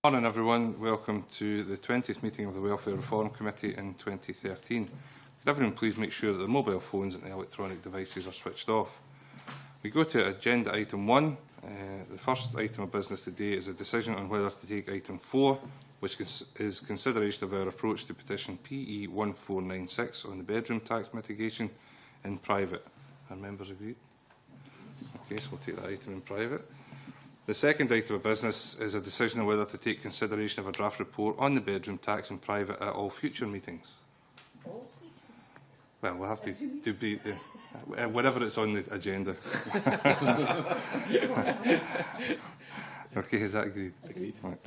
Morning everyone, welcome to the 20th meeting of the Welfare Reform Committee in 2013. Could everyone please make sure that their mobile phones and electronic devices are switched off. We go to agenda item 1. The first item of business today is a decision on whether to take item 4, which is consideration of our approach to petition PE 1496 on the bedroom tax mitigation in private. Are members agreed? Okay, so we'll take that item in private. The second item of business is a decision on whether to take consideration of a draft report on the bedroom tax in private at all future meetings. Well, we'll have to be whenever it's on the agenda. Okay, is that agreed? Agreed. Right.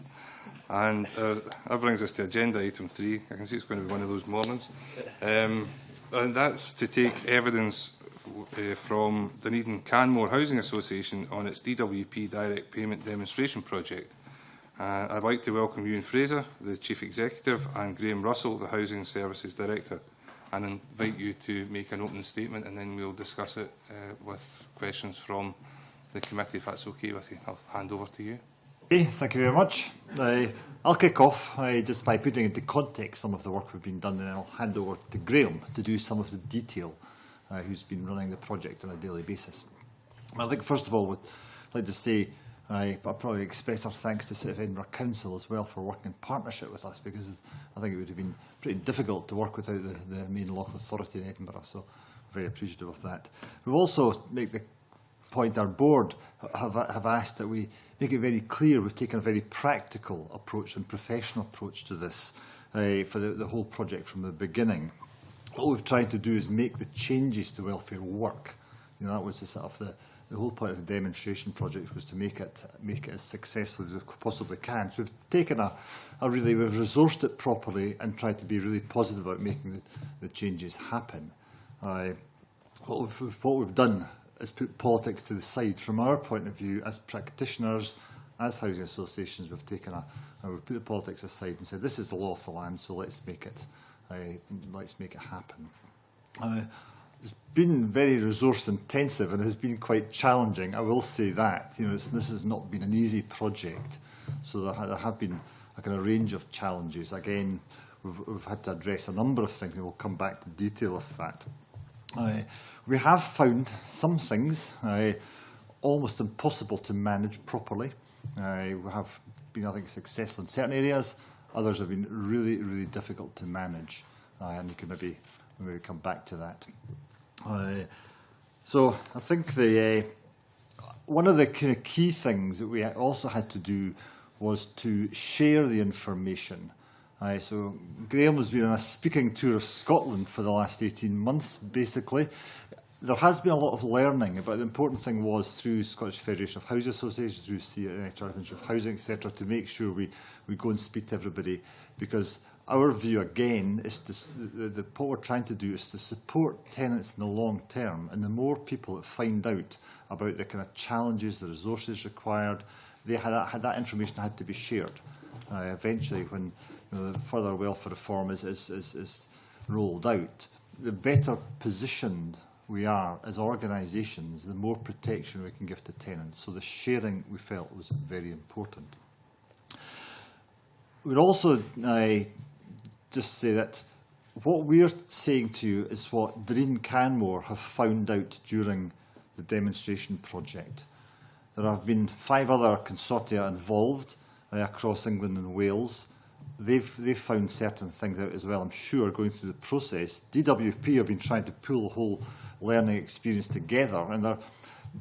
And that brings us to agenda item 3. I can see it's going to be one of those mornings. And that's to take evidence from Dunedin Canmore Housing Association on its DWP direct payment demonstration project. I'd like to welcome Ewan Fraser, the Chief Executive, and Graham Russell, the Housing Services Director, and invite you to make an opening statement, and then we'll discuss it with questions from the committee, if that's okay with you. I'll hand over to you. Okay, thank you very much. I'll kick off just by putting into context some of the work we've been done, and I'll hand over to Graham to do some of the detail, who's been running the project on a daily basis. I think, first of all, I'd like to say I'll probably express our thanks to City of Edinburgh Council as well for working in partnership with us, because I think it would have been pretty difficult to work without the main local authority in Edinburgh, so very appreciative of that. We've also make the point our board have asked that we make it very clear we've taken a very practical approach and professional approach to this for the whole project from the beginning. What we've tried to do is make the changes to welfare work. You know, that was the sort of the whole point of the demonstration project, was to make it as successful as we possibly can. So we've taken we've resourced it properly and tried to be really positive about making the changes happen. What we've done is put politics to the side. From our point of view, as practitioners, as housing associations, we've put the politics aside and said, this is the law of the land, so let's make it happen. It's been very resource intensive and has been quite challenging. I will say that. You know, this has not been an easy project, so there have been a kind of range of challenges. Again, we've had to address a number of things, and we'll come back to detail of that. We have found some things almost impossible to manage properly. We have been, I think, successful in certain areas. Others have been really, really difficult to manage, and you can maybe come back to that. So I think one of the kind of key things that we also had to do was to share the information. So Graham has been on a speaking tour of Scotland for the last 18 months, basically. There has been a lot of learning, but the important thing was through Scottish Federation of Housing Associations, through Charter Ministry of Housing, etc., to make sure we go and speak to everybody, because our view, again, is what we're trying to do is to support tenants in the long term, and the more people that find out about the kind of challenges, the resources required, that information had to be shared. Eventually, when the further welfare reform is rolled out, the better positioned we are as organisations, the more protection we can give to tenants. So the sharing, we felt, was very important. We'd also just say that what we're saying to you is what Dunedin Canmore have found out during the demonstration project. There have been 5 other consortia involved across England and Wales. They've found certain things out as well, I'm sure, going through the process. DWP have been trying to pull the whole learning experience together, and they're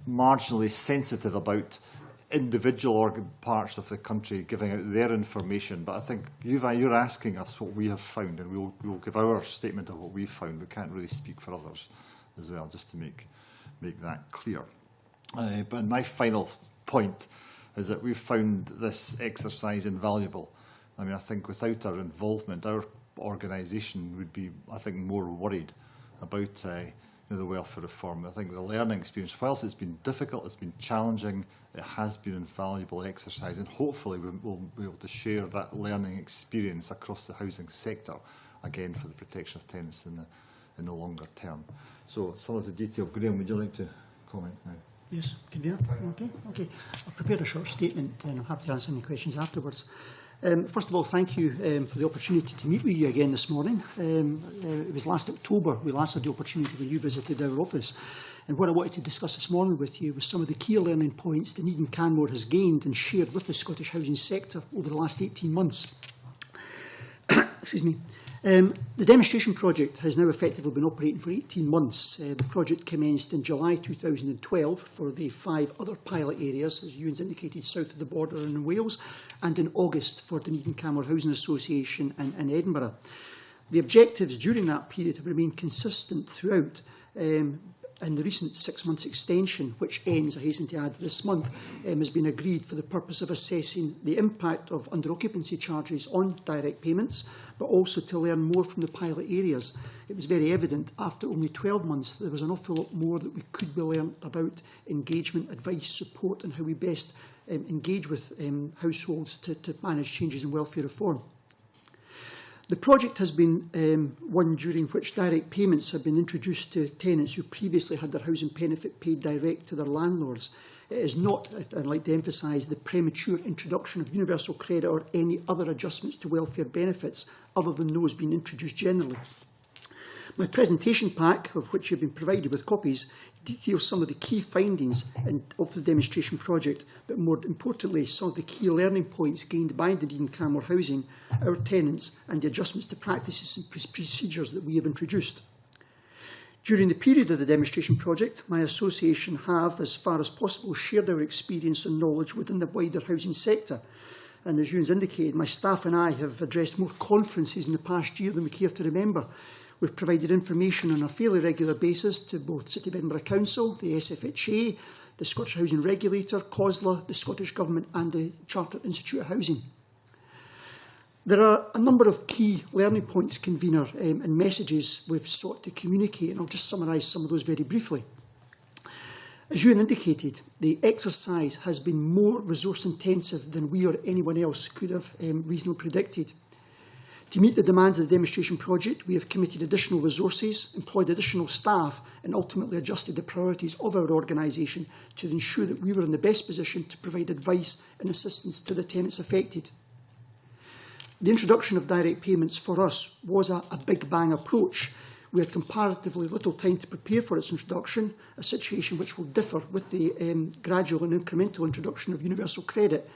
marginally sensitive about individual parts of the country giving out their information. But I think you're asking us what we have found, and we'll give our statement of what we've found. We can't really speak for others as well, just to make that clear. But my final point is that we've found this exercise invaluable. I mean, I think without our involvement, our organisation would be, I think, more worried about the welfare reform. I think the learning experience, whilst it's been difficult, it's been challenging, it has been an invaluable exercise, and hopefully we'll be able to share that learning experience across the housing sector, again, for the protection of tenants in the longer term. So some of the detail. Graham, would you like to comment now? Yes, Convener. Okay. I've prepared a short statement, and I'm happy to answer any questions afterwards. First of all, thank you for the opportunity to meet with you again this morning. It was last October we last had the opportunity when you visited our office. And what I wanted to discuss this morning with you was some of the key learning points that Needham Canmore has gained and shared with the Scottish housing sector over the last 18 months. Excuse me. The demonstration project has now effectively been operating for 18 months. The project commenced in July 2012 for the 5 other pilot areas, as Ewan's indicated, south of the border and in Wales, and in August for the Needham Canmore Housing Association in Edinburgh. The objectives during that period have remained consistent throughout, and the recent 6 months extension, which ends, I hasten to add, this month, has been agreed for the purpose of assessing the impact of under-occupancy charges on direct payments, but also to learn more from the pilot areas. It was very evident after only 12 months there was an awful lot more that we could be learned about engagement, advice, support, and how we best engage with households to manage changes in welfare reform. The project has been one during which direct payments have been introduced to tenants who previously had their housing benefit paid direct to their landlords. It is not, I'd like to emphasise, the premature introduction of universal credit or any other adjustments to welfare benefits other than those being introduced generally. My presentation pack, of which you've been provided with copies, details some of the key findings of the demonstration project, but more importantly, some of the key learning points gained by the Needham Canmore Housing, our tenants, and the adjustments to practices and procedures that we have introduced. During the period of the demonstration project, my association have, as far as possible, shared our experience and knowledge within the wider housing sector. And as Ewan's indicated, my staff and I have addressed more conferences in the past year than we care to remember. We've provided information on a fairly regular basis to both City of Edinburgh Council, the SFHA, the Scottish Housing Regulator, COSLA, the Scottish Government and the Chartered Institute of Housing. There are a number of key learning points, Convener, and messages we've sought to communicate, and I'll just summarise some of those very briefly. As Ewan indicated, the exercise has been more resource intensive than we or anyone else could have reasonably predicted. To meet the demands of the demonstration project, we have committed additional resources, employed additional staff, and ultimately adjusted the priorities of our organisation to ensure that we were in the best position to provide advice and assistance to the tenants affected. The introduction of direct payments for us was a big bang approach. We had comparatively little time to prepare for its introduction, a situation which will differ with the gradual and incremental introduction of universal credit.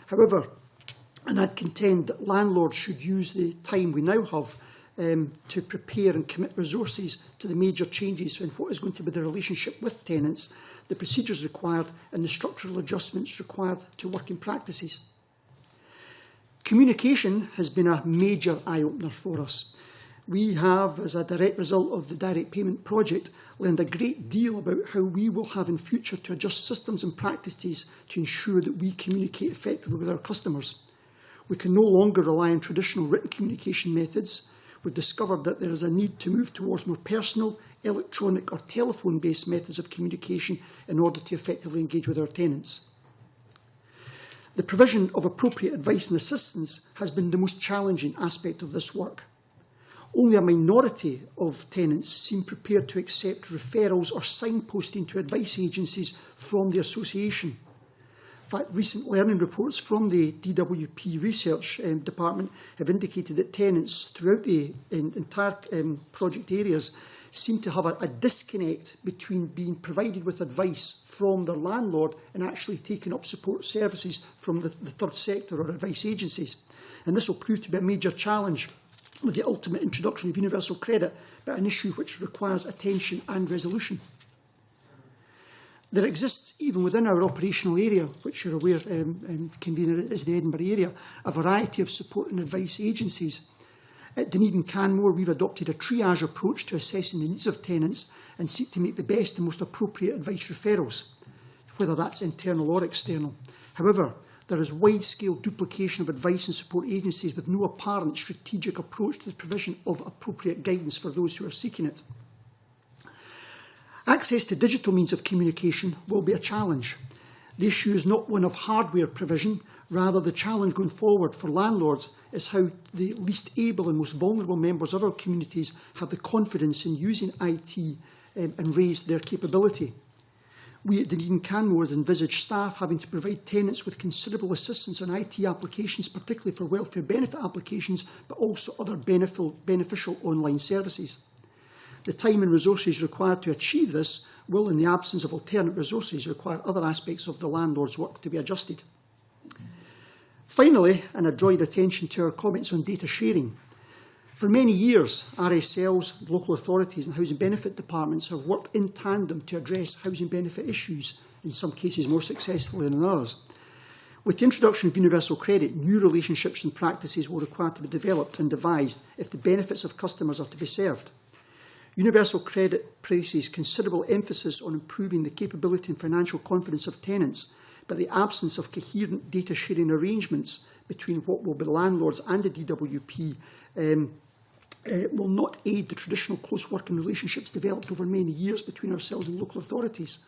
However, and I'd contend that landlords should use the time we now have to prepare and commit resources to the major changes in what is going to be the relationship with tenants, the procedures required and the structural adjustments required to working practices. Communication has been a major eye-opener for us. We have, as a direct result of the direct payment project, learned a great deal about how we will have in future to adjust systems and practices to ensure that we communicate effectively with our customers. We can no longer rely on traditional written communication methods. We've discovered that there is a need to move towards more personal, electronic or telephone-based methods of communication in order to effectively engage with our tenants. The provision of appropriate advice and assistance has been the most challenging aspect of this work. Only a minority of tenants seem prepared to accept referrals or signposting to advice agencies from the association. In fact, recent learning reports from the DWP Research Department have indicated that tenants throughout the entire project areas seem to have a disconnect between being provided with advice from their landlord and actually taking up support services from the third sector or advice agencies. And this will prove to be a major challenge with the ultimate introduction of universal credit, but an issue which requires attention and resolution. There exists, even within our operational area, which you're aware, Convener, is the Edinburgh area, a variety of support and advice agencies. At Needham Canmore, we've adopted a triage approach to assessing the needs of tenants and seek to make the best and most appropriate advice referrals, whether that's internal or external. However, there is wide-scale duplication of advice and support agencies with no apparent strategic approach to the provision of appropriate guidance for those who are seeking it. Access to digital means of communication will be a challenge. The issue is not one of hardware provision, rather the challenge going forward for landlords is how the least able and most vulnerable members of our communities have the confidence in using IT and raise their capability. We at Dunedin Canmore envisage staff having to provide tenants with considerable assistance on IT applications, particularly for welfare benefit applications, but also other beneficial online services. The time and resources required to achieve this will, in the absence of alternate resources, require other aspects of the landlord's work to be adjusted. Finally, and I draw your attention to our comments on data sharing. For many years, RSLs, local authorities and housing benefit departments have worked in tandem to address housing benefit issues, in some cases more successfully than others. With the introduction of universal credit, new relationships and practices will require to be developed and devised if the benefits of customers are to be served. Universal credit places considerable emphasis on improving the capability and financial confidence of tenants, but the absence of coherent data sharing arrangements between what will be landlords and the DWP will not aid the traditional close working relationships developed over many years between ourselves and local authorities.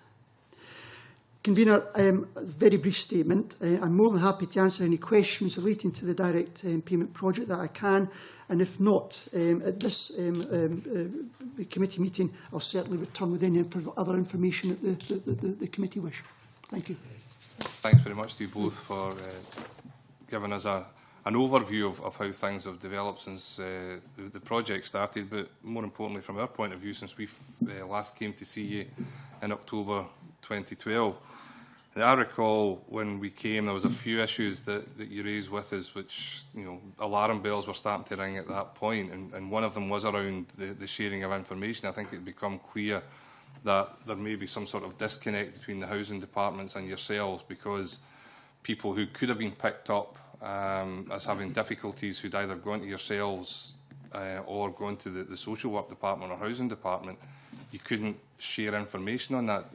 Convener, a very brief statement. I'm more than happy to answer any questions relating to the direct payment project that I can, and if not, at this committee meeting, I'll certainly return with any other information that the committee wish. Thank you. Thanks very much to you both for giving us an overview of how things have developed since the project started, but more importantly from our point of view since we last came to see you in October 2012. And I recall when we came there was a few issues that you raised with us which, you know, alarm bells were starting to ring at that point, and one of them was around the sharing of information. I think it had become clear that there may be some sort of disconnect between the housing departments and yourselves, because people who could have been picked up as having difficulties who'd either gone to yourselves or gone to the social work department or housing department, you couldn't share information on that.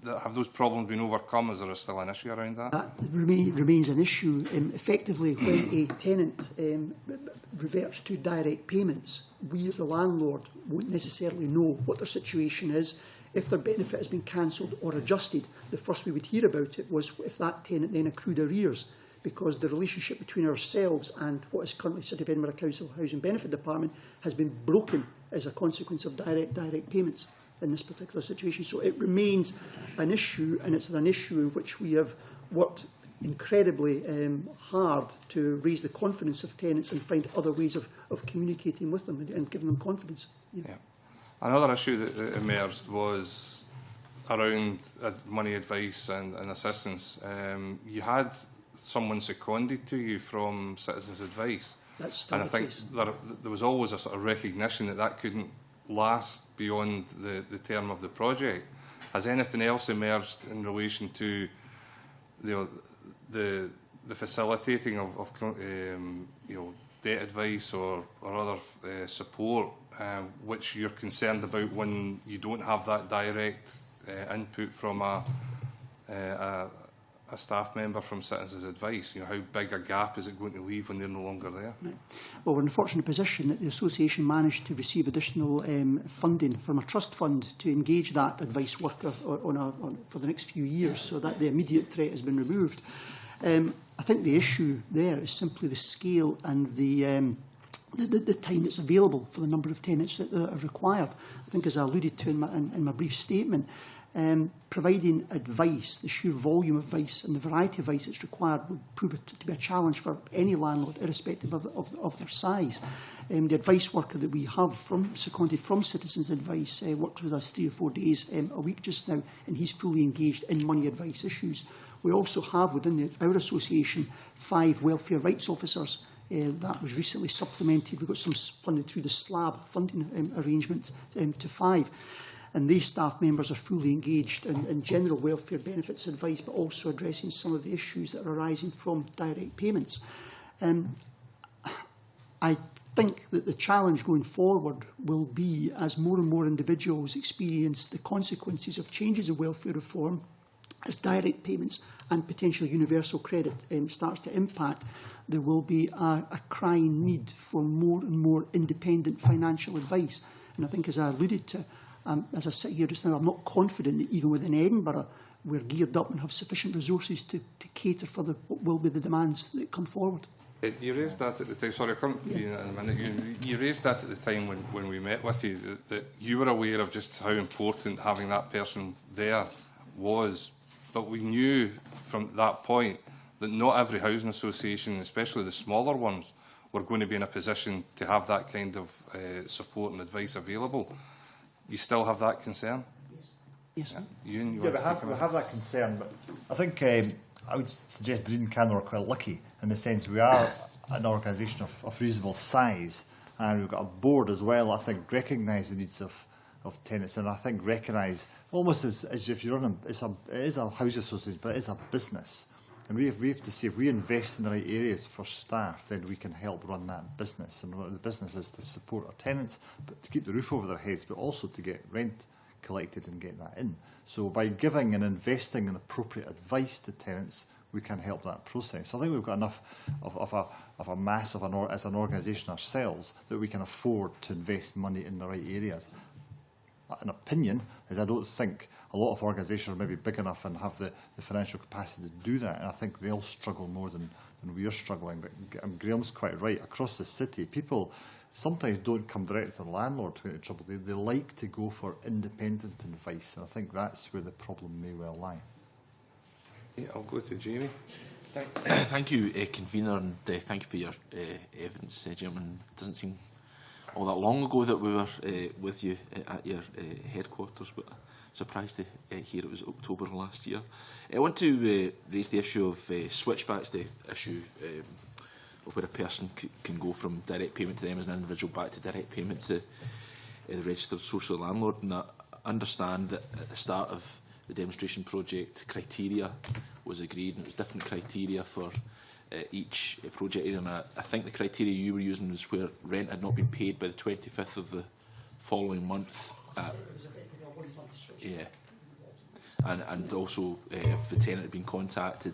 Have those problems been overcome? Is there still an issue around that? That remains an issue. Effectively, when a tenant reverts to direct payments, we as the landlord won't necessarily know what their situation is. If their benefit has been cancelled or adjusted, the first we would hear about it was if that tenant then accrued arrears, because the relationship between ourselves and what is currently City of Edinburgh Council Housing Benefit Department has been broken as a consequence of direct payments in this particular situation. So it remains an issue, and it's an issue in which we have worked incredibly hard to raise the confidence of tenants and find other ways of communicating with them and giving them confidence. Yeah. Another issue that emerged was around money advice and assistance. You had someone seconded to you from Citizens Advice. That's still and I think there was always a sort of recognition that couldn't last beyond the term of the project. Has anything else emerged in relation to the facilitating of debt advice or other support which you're concerned about when you don't have that direct input from a staff member from Citizens Advice? You know, how big a gap is it going to leave when they're no longer there? Right. Well, we're in a fortunate position that the association managed to receive additional funding from a trust fund to engage that advice worker for the next few years, so that the immediate threat has been removed. I think the issue there is simply the scale and the time that's available for the number of tenants that are required. I think, as I alluded to in my brief statement, providing advice, the sheer volume of advice and the variety of advice that's required would prove it to be a challenge for any landlord, irrespective of their size. The advice worker that we have seconded from Citizens Advice works with us 3 or 4 days a week just now, and he's fully engaged in money advice issues. We also have within our association 5 welfare rights officers. That was recently supplemented. We've got some funding through the SLAB funding arrangement to 5. And these staff members are fully engaged in general welfare benefits advice, but also addressing some of the issues that are arising from direct payments. I think that the challenge going forward will be, as more and more individuals experience the consequences of changes in welfare reform, as direct payments and potentially universal credit starts to impact, there will be a crying need for more and more independent financial advice. And I think, as I alluded to, as I sit here just now, I'm not confident that even within Edinburgh we're geared up and have sufficient resources to cater for what will be the demands that come forward. You raised that at the time. Sorry, I'll come to you in a minute. You raised that at the time when we met with you, that you were aware of just how important having that person there was, but we knew from that point that not every housing association, especially the smaller ones, were going to be in a position to have that kind of support and advice available. You still have that concern? Yes. Yeah, Ewan, We have that concern, but I think I would suggest Dreen Canmore are quite lucky in the sense we are an organisation of reasonable size, and we've got a board as well, I think, recognise the needs of tenants, and I think recognise almost as if you're on it is a housing association, but it is a business. And we have to see if we invest in the right areas for staff, then we can help run that business. And what the business is to support our tenants, but to keep the roof over their heads, but also to get rent collected and get that in. So by giving and investing in appropriate advice to tenants, we can help that process. So I think we've got enough of a mass as an organisation ourselves that we can afford to invest money in the right areas. An opinion is I don't think a lot of organisations are maybe big enough and have the financial capacity to do that, and I think they'll struggle more than we are struggling. But Graham's quite right. Across the city, people sometimes don't come direct to the landlord to get into trouble. They like to go for independent advice, and I think that's where the problem may well lie. Yeah, I'll go to Jamie. Thank you, Convener, and thank you for your evidence, gentlemen. It doesn't seem all that long ago that we were with you at your headquarters, but surprised to hear it was October last year. I want to raise the issue of switchbacks, the issue of where a person can go from direct payment to them as an individual back to direct payment to the registered social landlord. And I understand that at the start of the demonstration project, criteria was agreed, and it was different criteria for each project area. And I think the criteria you were using was where rent had not been paid by the 25th of the following month. Yeah, and also if the tenant had been contacted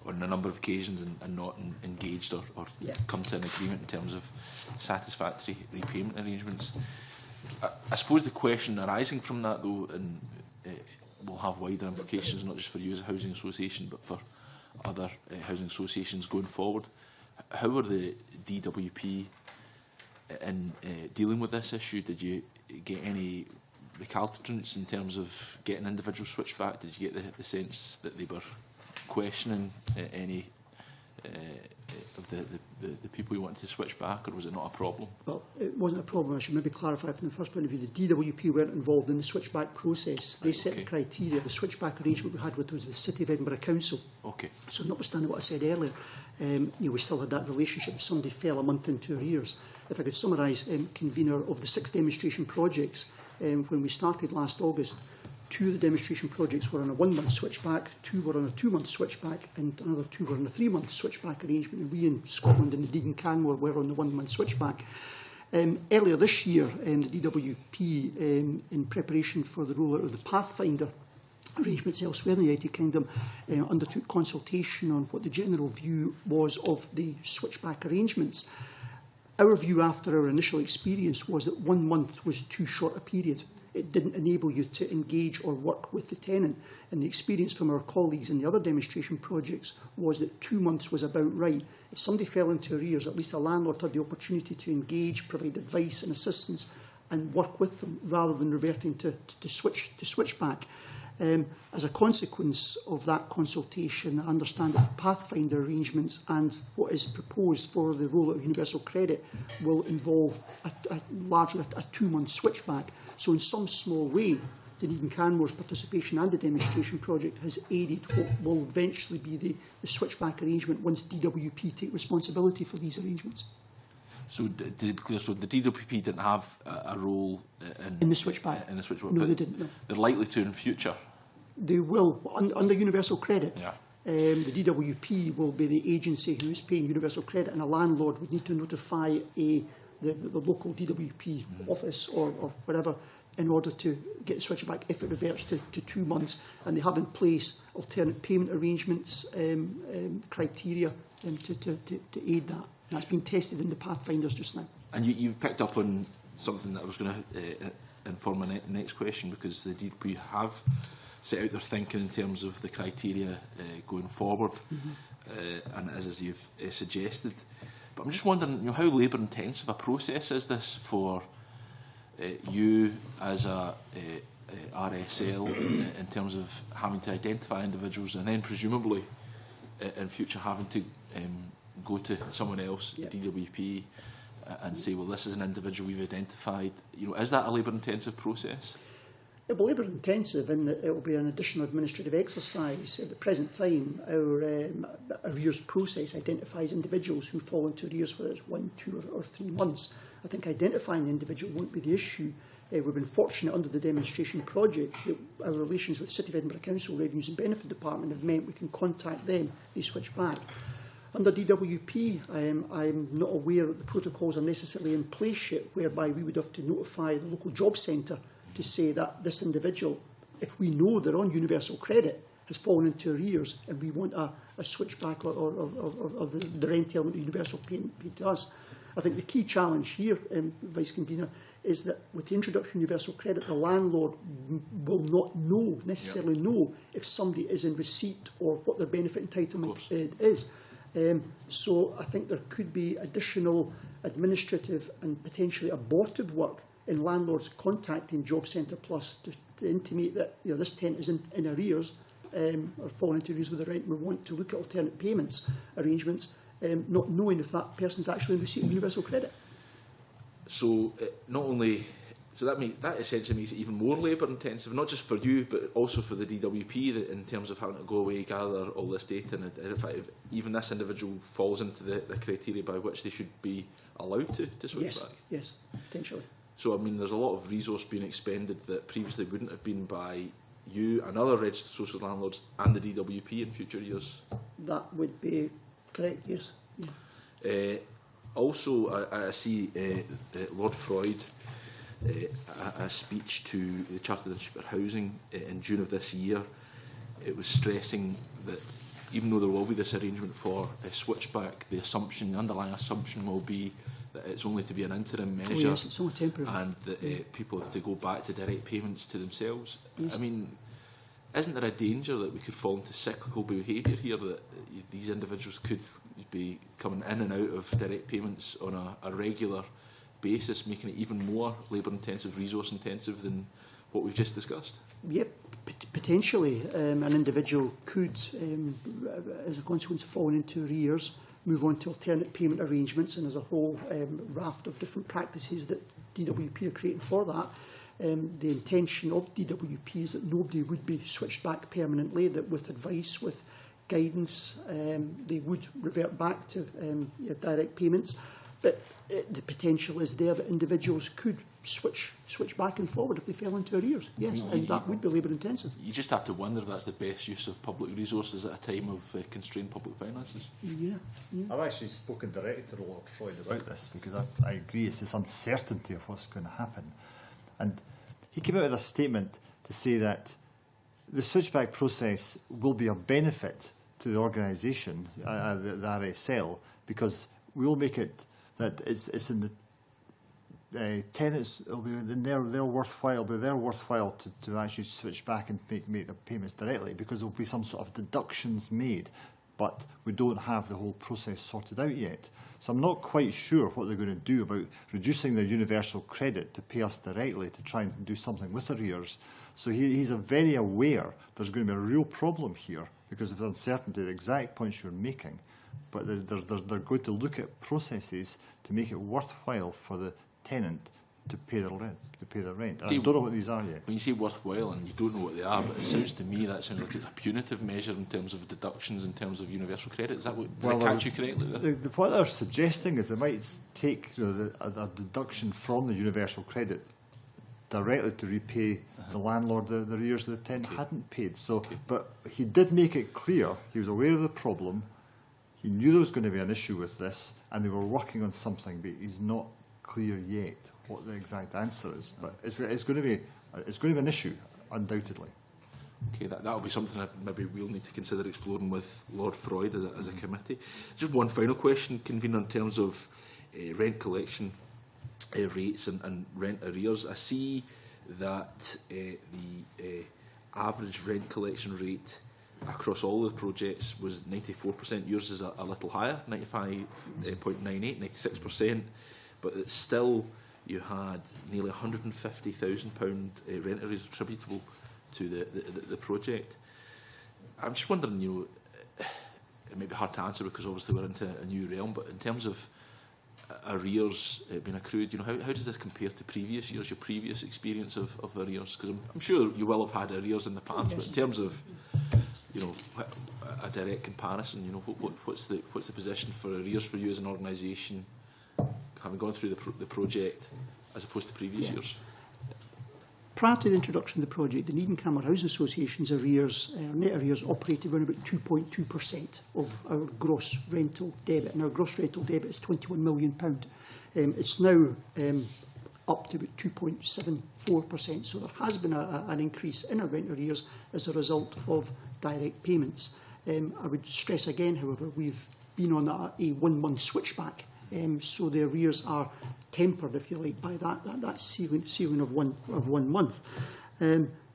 on a number of occasions and not engaged or come to an agreement in terms of satisfactory repayment arrangements. I suppose the question arising from that, though, and will have wider implications not just for you as a housing association but for other housing associations going forward. How are the DWP in dealing with this issue? Did you get any recalcitrance in terms of getting individual switchback? Did you get the sense that they were questioning any of the people who wanted to switch back, or was it not a problem? Well, it wasn't a problem. I should maybe clarify from the first point of view. The DWP weren't involved in the switchback process. They set the criteria. The switchback arrangement we had with was the City of Edinburgh Council. Okay. So notwithstanding what I said earlier, we still had that relationship. If somebody fell a month into arrears. If I could summarise, Convener, of the 6 demonstration projects, when we started last August, 2 of the demonstration projects were on a 1-month switchback, 2 were on a 2-month switchback, and another 2 were on a 3-month switchback arrangement. And we in Scotland and the Dreen Canmore were on the 1-month switchback. Earlier this year, the DWP, in preparation for the rollout of the Pathfinder arrangements elsewhere in the United Kingdom, undertook consultation on what the general view was of the switchback arrangements. Our view after our initial experience was that 1 month was too short a period. It didn't enable you to engage or work with the tenant. And the experience from our colleagues in the other demonstration projects was that 2 months was about right. If somebody fell into arrears, at least a landlord had the opportunity to engage, provide advice and assistance and work with them rather than reverting to switch back. As a consequence of that consultation, I understand that Pathfinder arrangements and what is proposed for the rollout of universal credit will involve largely a 2-month switchback. So in some small way, Dreen Canmore's participation and the demonstration project has aided what will eventually be the switchback arrangement once DWP take responsibility for these arrangements. So, the DWP didn't have a role in the switchback? No, they didn't. No. They're likely to in future? They will. Under universal credit, yeah. The DWP will be the agency who is paying universal credit, and a landlord would need to notify the local DWP office or whatever in order to get the switchback if it reverts to 2 months. And they have in place alternate payment arrangements criteria to aid that. That's been tested in the Pathfinders just now. And you've picked up on something that I was going to inform my next question, because the DWP have set out their thinking in terms of the criteria going forward, and as you've suggested. But I'm just wondering, how labour intensive a process is this for you as a RSL in terms of having to identify individuals and then presumably in future having to go to someone else, Yep. DWP, and say, well, this is an individual we've identified. You know, is that a labour-intensive process? It will be labour intensive and it will be an additional administrative exercise. At the present time, our arrears process identifies individuals who fall into arrears, whether it's 1, 2 or 3 months. I think identifying the individual won't be the issue. We've been fortunate under the demonstration project that our relations with City of Edinburgh Council Revenues and Benefit Department have meant we can contact them, they switch back. Under DWP, I'm not aware that the protocols are necessarily in place yet, whereby we would have to notify the local job centre to say that this individual, if we know they're on universal credit, has fallen into arrears and we want a switchback or the rent element of universal payment paid to us. I think the key challenge here, Vice Convener, is that with the introduction of universal credit, the landlord will not necessarily know if somebody is in receipt or what their benefit entitlement is. So I think there could be additional administrative and potentially abortive work in landlords contacting Job Centre Plus to intimate that this tenant is in arrears or falling into arrears with the rent and we want to look at alternate payments arrangements, not knowing if that person's actually in receipt of universal credit. So that essentially makes it even more labour intensive, not just for you but also for the DWP, that in terms of having to go away, gather all this data and identify if even this individual falls into the criteria by which they should be allowed to switch back. Yes, potentially. So I mean, there's a lot of resource being expended that previously wouldn't have been by you and other registered social landlords and the DWP in future years. That would be correct, yes. Yeah. Also, I see Lord Freud, a speech to the Chartered Institute for Housing in June of this year. It was stressing that even though there will be this arrangement for a switchback, the underlying assumption will be that it's only to be an interim measure, yes, it's only temporary, and that people have to go back to direct payments to themselves. Yes. I mean, isn't there a danger that we could fall into cyclical behaviour here, that these individuals could be coming in and out of direct payments on a regular basis, making it even more labour intensive, resource intensive than what we've just discussed? Yep, potentially an individual could, as a consequence of falling into arrears, move on to alternate payment arrangements, and there's a whole raft of different practices that DWP are creating for that. The intention of DWP is that nobody would be switched back permanently, that with advice, with guidance, they would revert back to direct payments. But the potential is there that individuals could switch back and forward if they fell into arrears. Yes, and that would be labour intensive. You just have to wonder if that's the best use of public resources at a time of constrained public finances. Yeah. I've actually spoken directly to Lord Freud about this because I agree it's this uncertainty of what's going to happen. And he came out with a statement to say that the switchback process will be a benefit to the organisation, the RSL, because we will make it that it's in the tenants, it'll be in their worthwhile, to actually switch back and make the payments directly, because there will be some sort of deductions made, but we don't have the whole process sorted out yet. So I'm not quite sure what they're going to do about reducing their universal credit to pay us directly to try and do something with arrears. So he's very aware there's going to be a real problem here because of the uncertainty, the exact points you're making. But they're going to look at processes to make it worthwhile for the tenant to pay their rent. And I don't know what these are yet. When you say worthwhile and you don't know what they are, but it sounds to me that sounds like it's a punitive measure in terms of deductions, in terms of universal credit. Is that what, did I catch you correctly? What they're suggesting is they might take a deduction from the universal credit directly to repay the landlord the arrears the tenant hadn't paid. So, but he did make it clear he was aware of the problem. He knew there was going to be an issue with this, and they were working on something, but he's not clear yet what the exact answer is. But it's going to be an issue, undoubtedly. Okay, that'll be something that maybe we'll need to consider exploring with Lord Freud as a committee. Just one final question, Convener, in terms of rent collection rates and rent arrears. I see that the average rent collection rate across all the projects was 94%. Yours is a little higher, 95.98, 96%, but it's still you had nearly £150,000 rent arrears attributable to the project. I'm just wondering, it may be hard to answer because obviously we're into a new realm, but in terms of arrears being accrued, how does this compare to previous years, your previous experience of arrears? Because I'm sure you will have had arrears in the past, but in terms of a direct comparison, what's the position for arrears for you as an organisation, having gone through the project as opposed to previous years? Prior to the introduction of the project, the Needham Camber Housing Association's arrears, net arrears, operated around about 2.2% of our gross rental debit, and our gross rental debit is £21 million. It's now up to about 2.74%, so there has been an increase in our rent arrears as a result of direct payments. I would stress again, however, we've been on a 1 month switchback, so the arrears are tempered, if you like, by that ceiling of one month.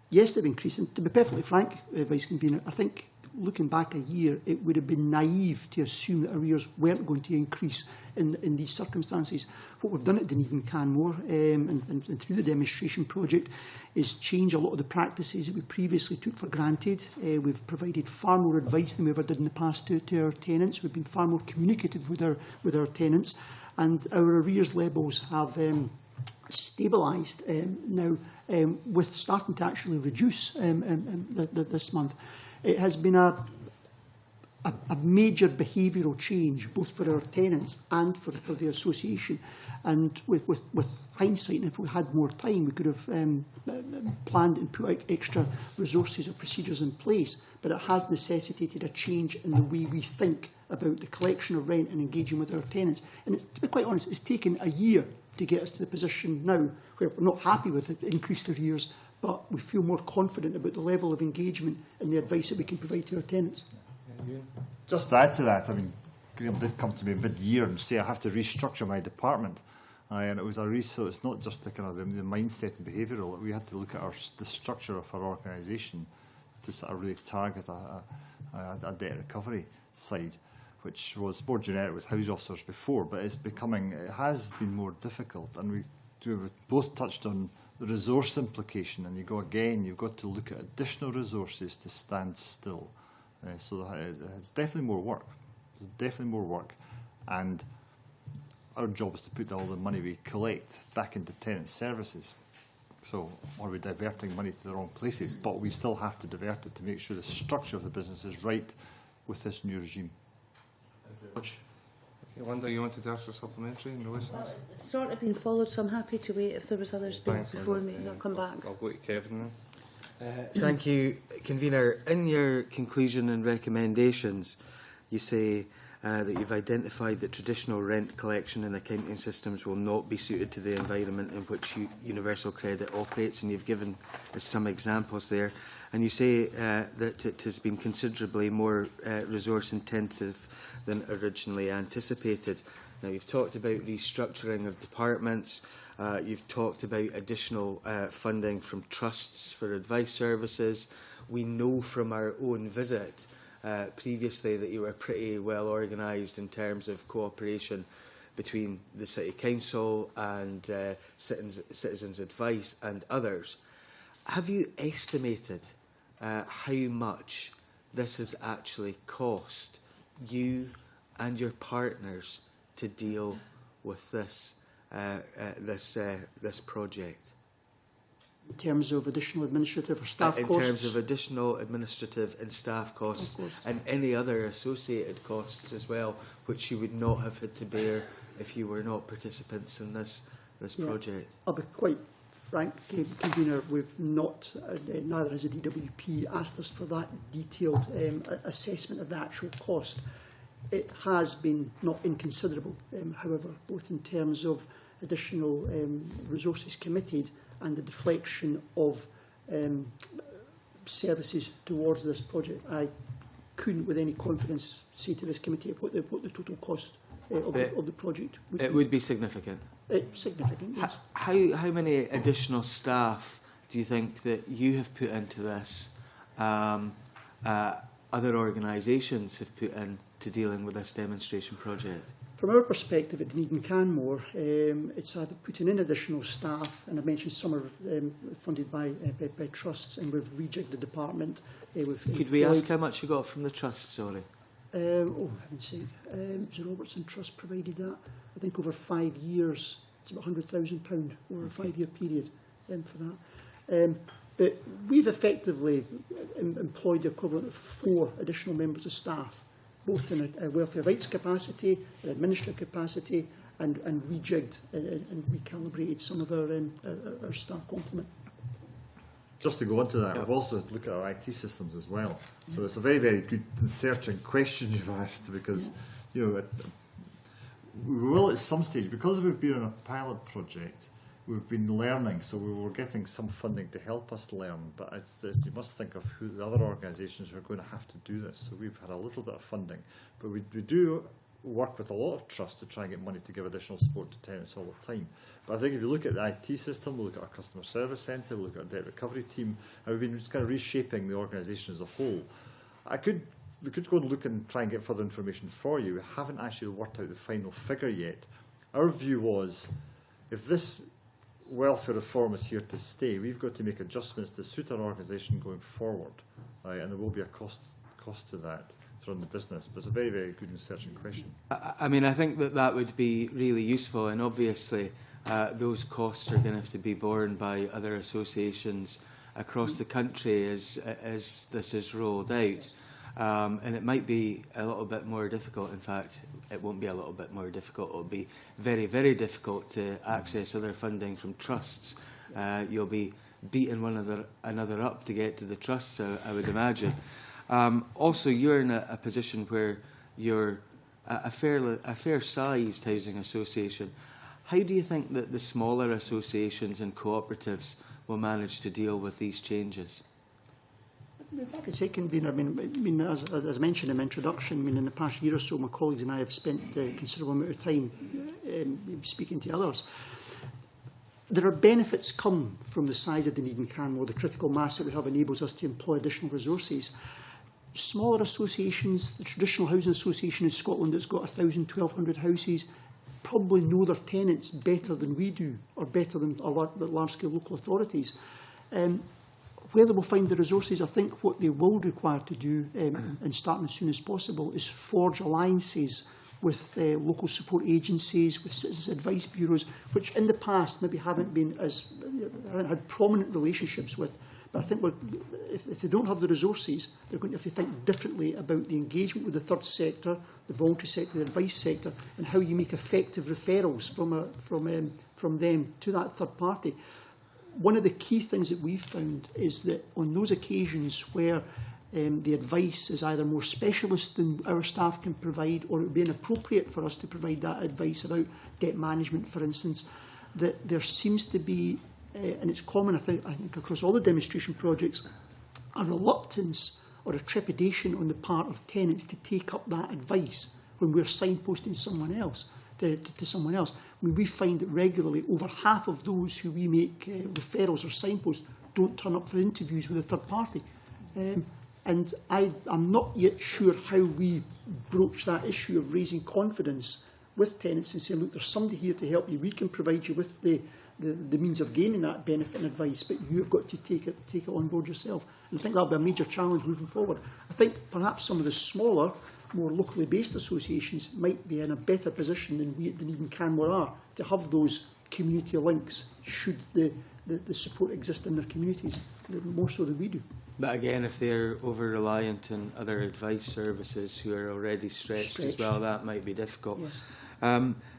Yes, they've increased, and to be perfectly frank, Vice Convener, I think looking back a year, it would have been naive to assume that arrears weren't going to increase in these circumstances. What we've done at Dunedin Canmore and through the demonstration project is change a lot of the practices that we previously took for granted. We've provided far more advice than we ever did in the past to our tenants. We've been far more communicative with our tenants, and our arrears levels have stabilised now, with starting to actually reduce this month. It has been a major behavioural change, both for our tenants and for the association. And with hindsight, and if we had more time, we could have planned and put out extra resources or procedures in place. But it has necessitated a change in the way we think about the collection of rent and engaging with our tenants. And to be quite honest, it's taken a year to get us to the position now where we're not happy with the increased arrears, but we feel more confident about the level of engagement and the advice that we can provide to our tenants. Just to add to that, I mean, Graham did come to me mid-year and say I have to restructure my department, and it was so it's not just the kind of the mindset and behavioural. We had to look at the structure of our organisation to sort of really target a debt recovery side, which was more generic with house officers before, but it has been more difficult, and we've both touched on the resource implication, and you've got to look at additional resources to stand still. So it's definitely more work. There's definitely more work, and our job is to put all the money we collect back into tenant services. So are we diverting money to the wrong places? But we still have to divert it to make sure the structure of the business is right with this new regime. Thank you very much. Okay, Linda, you wanted to ask a supplementary? No, Well, it's sort of been followed, so I'm happy to wait if there was others before me. I'll come back. I'll go to Kevin then. Thank you, Convener. In your conclusion and recommendations, you say that you've identified that traditional rent collection and accounting systems will not be suited to the environment in which Universal Credit operates, and you've given us some examples there. And you say that it has been considerably more resource intensive than originally anticipated. Now, you've talked about restructuring of departments. You've talked about additional funding from trusts for advice services. We know from our own visit previously that you were pretty well organised in terms of cooperation between the City Council and Citizens Advice and others. Have you estimated how much this has actually cost you and your partners to deal with this project? In terms of additional administrative or staff costs? In terms of additional administrative and staff costs, and any other associated costs as well, which you would not have had to bear if you were not participants in this project. I'll be quite frank, Convener, we've not, neither has the DWP, asked us for that detailed assessment of the actual cost. It has been not inconsiderable, however, both in terms of additional resources committed and the deflection of services towards this project. I couldn't with any confidence say to this committee what the total cost of the project would be. It would be significant. Significant, yes. How many additional staff do you think that you have put into this, other organisations have put into dealing with this demonstration project? From our perspective at Dunedin Canmore, it's either putting in additional staff, and I mentioned some are funded by trusts, and we've rejigged the department. Could we ask how much you got from the trust, sorry? Heaven's sake. Sir Robertson Trust provided that. I think over 5 years, it's about £100,000 over a 5-year period for that. But we've effectively employed the equivalent of 4 additional members of staff, both in a welfare rights capacity, an administrative capacity, and rejigged and recalibrated some of our staff complement. Just to go on to that, we've also looked at our IT systems as well. So it's a very, very good and searching question you've asked, because you know, we will at some stage, because we've been on a pilot project, we've been learning, so we were getting some funding to help us learn, but you must think of who the other organisations who are going to have to do this. So we've had a little bit of funding, but we do work with a lot of trusts to try and get money to give additional support to tenants all the time. But I think if you look at the IT system, we look at our customer service centre, we look at our debt recovery team, and we've been just kind of reshaping the organisation as a whole. We could go and look and try and get further information for you. We haven't actually worked out the final figure yet. Our view was, if this welfare reform is here to stay, we've got to make adjustments to suit our organisation going forward, and there will be a cost to that to run the business. But it's a very, very good and searching question. I mean, I think that would be really useful, and obviously those costs are going to have to be borne by other associations across the country as this is rolled out. And it might be a little bit more difficult. In fact, it won't be a little bit more difficult. It will be very, very difficult to access other funding from trusts. You'll be beating one another up to get to the trusts, I would imagine. Also, you're in a position where you're a fair-sized housing association. How do you think that the smaller associations and cooperatives will manage to deal with these changes? If I could say, convener, I mean, as mentioned in my introduction, in the past year or so, my colleagues and I have spent a considerable amount of time speaking to others. There are benefits come from the size of Dunedin Canmore. The critical mass that we have enables us to employ additional resources. Smaller associations, the traditional housing association in Scotland that's got 1,000, 1,200 houses, probably know their tenants better than we do, or better than large-scale local authorities. Where they will find the resources, I think what they will require to do, and starting as soon as possible, is forge alliances with local support agencies, with citizens advice bureaus, which in the past maybe haven't had prominent relationships with. But I think if they don't have the resources, they're going to have to think differently about the engagement with the third sector, the voluntary sector, the advice sector, and how you make effective referrals from them to that third party. One of the key things that we've found is that on those occasions where the advice is either more specialist than our staff can provide, or it would be inappropriate for us to provide that advice about debt management, for instance, that there seems to be, and it's common I think across all the demonstration projects, a reluctance or a trepidation on the part of tenants to take up that advice when we're signposting someone else to someone else. I mean, we find that regularly over half of those who we make referrals or signposts don't turn up for interviews with a third party. And I'm not yet sure how we broach that issue of raising confidence with tenants and saying, look, there's somebody here to help you. We can provide you with the means of gaining that benefit and advice, but you've got to take it on board yourself. And I think that'll be a major challenge moving forward. I think perhaps some of the smaller, more locally based associations might be in a better position than we at Dunedin Canmore are to have those community links should the support exist in their communities, more so than we do. But again, if they're over-reliant on other advice services who are already stretched as well, that might be difficult. Yes.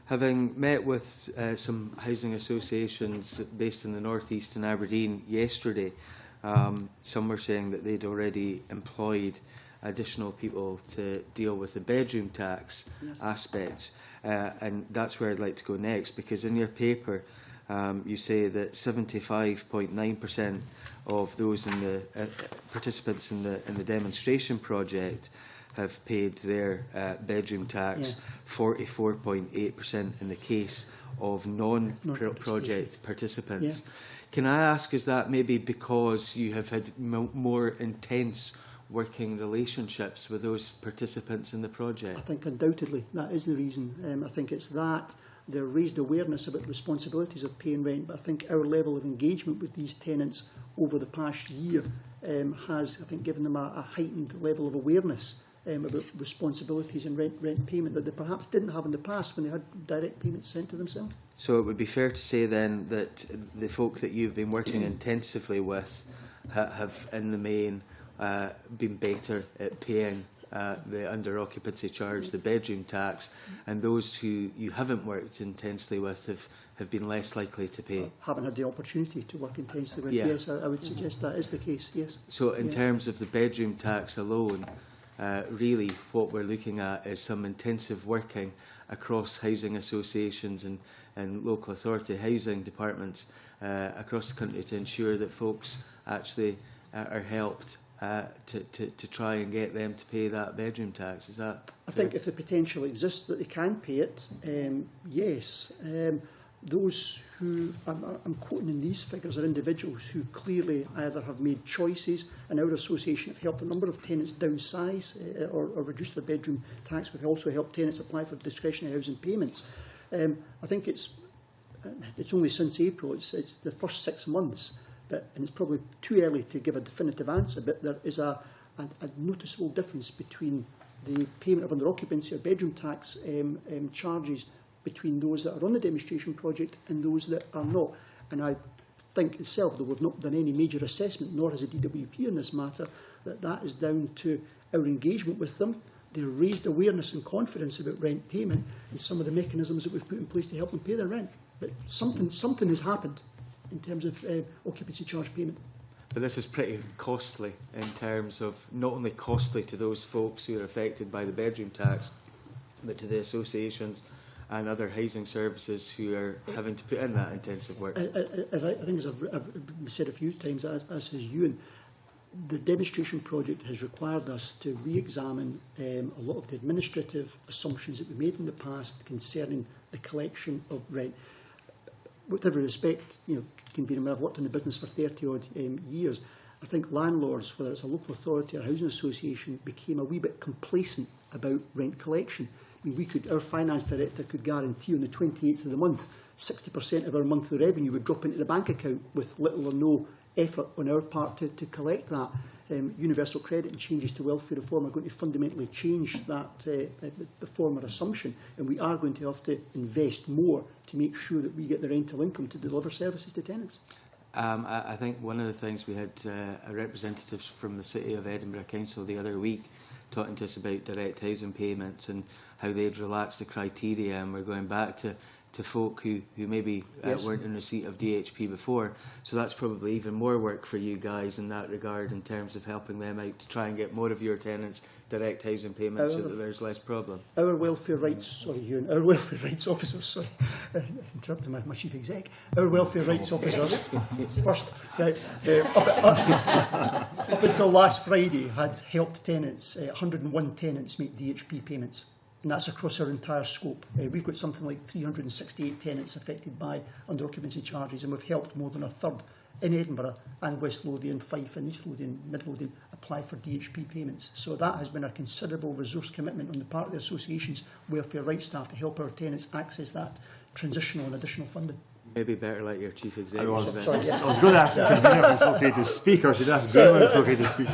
Having met with some housing associations based in the North East and Aberdeen yesterday, some were saying that they'd already employed additional people to deal with the bedroom tax aspects, and that's where I'd like to go next, because in your paper you say that 75.9% of those in the participants in the demonstration project have paid their bedroom tax, 44.8% in the case of non-project participants. Yeah. Can I ask, is that maybe because you have had more intense working relationships with those participants in the I project? think undoubtedly that is the reason. I think it's that, the raised awareness about the responsibilities of paying rent, but I think our level of engagement with these tenants over the past year has, I think, given them a heightened level of awareness about responsibilities and rent payment that they perhaps didn't have in the past when they had direct payments sent to themselves. So it would be fair to say then that the folk that you've been working intensively with have in the main been better at paying the under occupancy charge, the bedroom tax, and those who you haven't worked intensely with have been less likely to pay. Haven't had the opportunity to work intensely with. Yeah. Yes, I would suggest that is the case. Yes. So in terms of the bedroom tax alone, really what we're looking at is some intensive working across housing associations and local authority housing departments across the country to ensure that folks actually are helped to try and get them to pay that bedroom tax. Is that? I think if the potential exists that they can pay it, yes. Those who, I'm quoting in these figures, are individuals who clearly either have made choices, and our association have helped a number of tenants downsize or reduce their bedroom tax. We've also helped tenants apply for discretionary housing payments. I think it's only since April, it's the first 6 months, and it's probably too early to give a definitive answer, but there is a noticeable difference between the payment of under occupancy or bedroom tax charges between those that are on the demonstration project and those that are not. And I think itself, though we've not done any major assessment, nor has the DWP in this matter, that is down to our engagement with them, their raised awareness and confidence about rent payment, and some of the mechanisms that we've put in place to help them pay their rent. But something has happened in terms of occupancy charge payment. But this is pretty costly in terms of not only costly to those folks who are affected by the bedroom tax, but to the associations and other housing services who are having to put in that intensive work. I think, as I've said a few times, as has Ewan, the demonstration project has required us to re-examine a lot of the administrative assumptions that we made in the past concerning the collection of rent. With every respect, Convener, I've worked in the business for 30-odd years. I think landlords, whether it's a local authority or a housing association, became a wee bit complacent about rent collection. I mean, our finance director could guarantee on the 28th of the month, 60% of our monthly revenue would drop into the bank account with little or no effort on our part to collect that. Universal credit and changes to welfare reform are going to fundamentally change that the former assumption, and we are going to have to invest more to make sure that we get the rental income to deliver services to tenants. I think one of the things we had a representative from the City of Edinburgh Council the other week talking to us about direct housing payments and how they'd relaxed the criteria, and we're going back to folk who maybe Yes. weren't in receipt of DHP before. So that's probably even more work for you guys in that regard in terms of helping them out to try and get more of your tenants direct housing payments so that there's less problem. Our welfare rights, our welfare rights officers, interrupting my chief exec, our welfare rights officers, first, up until last Friday had helped tenants, 101 tenants make DHP payments. And that's across our entire scope. We've got something like 368 tenants affected by under occupancy charges, and we've helped more than a third in Edinburgh and West Lothian, Fife and East Lothian, Mid Lothian apply for DHP payments. So that has been a considerable resource commitment on the part of the association's welfare rights staff to help our tenants access that transitional and additional funding. Maybe better let your chief I executive. was Sorry, yes. going to ask the convener if it's okay to speak, or should I ask Graham if it's okay to speak?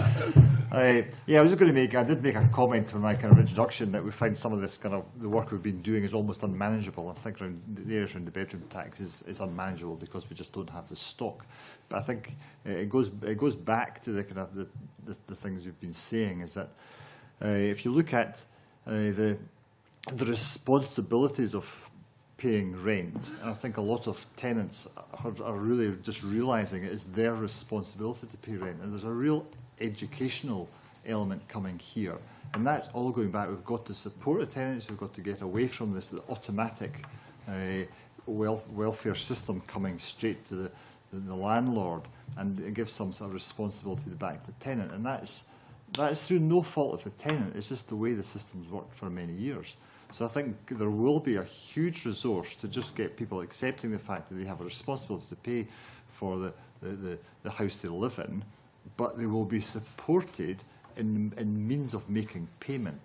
I was just going to I did make a comment in my kind of introduction that we find some of this kind of, the work we've been doing is almost unmanageable. I think around the areas around the bedroom tax is unmanageable because we just don't have the stock. But I think it goes back to the kind of the things we've been saying, is that if you look at the responsibilities of paying rent, and I think a lot of tenants are really just realising it is their responsibility to pay rent, and there's a real educational element coming here, and that's all going back. We've got to support the tenants, we've got to get away from this the automatic welfare system coming straight to the landlord, and it gives some sort of responsibility back to the tenant, and that's through no fault of the tenant. It's just the way the system's worked for many years. So I think there will be a huge resource to just get people accepting the fact that they have a responsibility to pay for the house they live in, but they will be supported in means of making payment.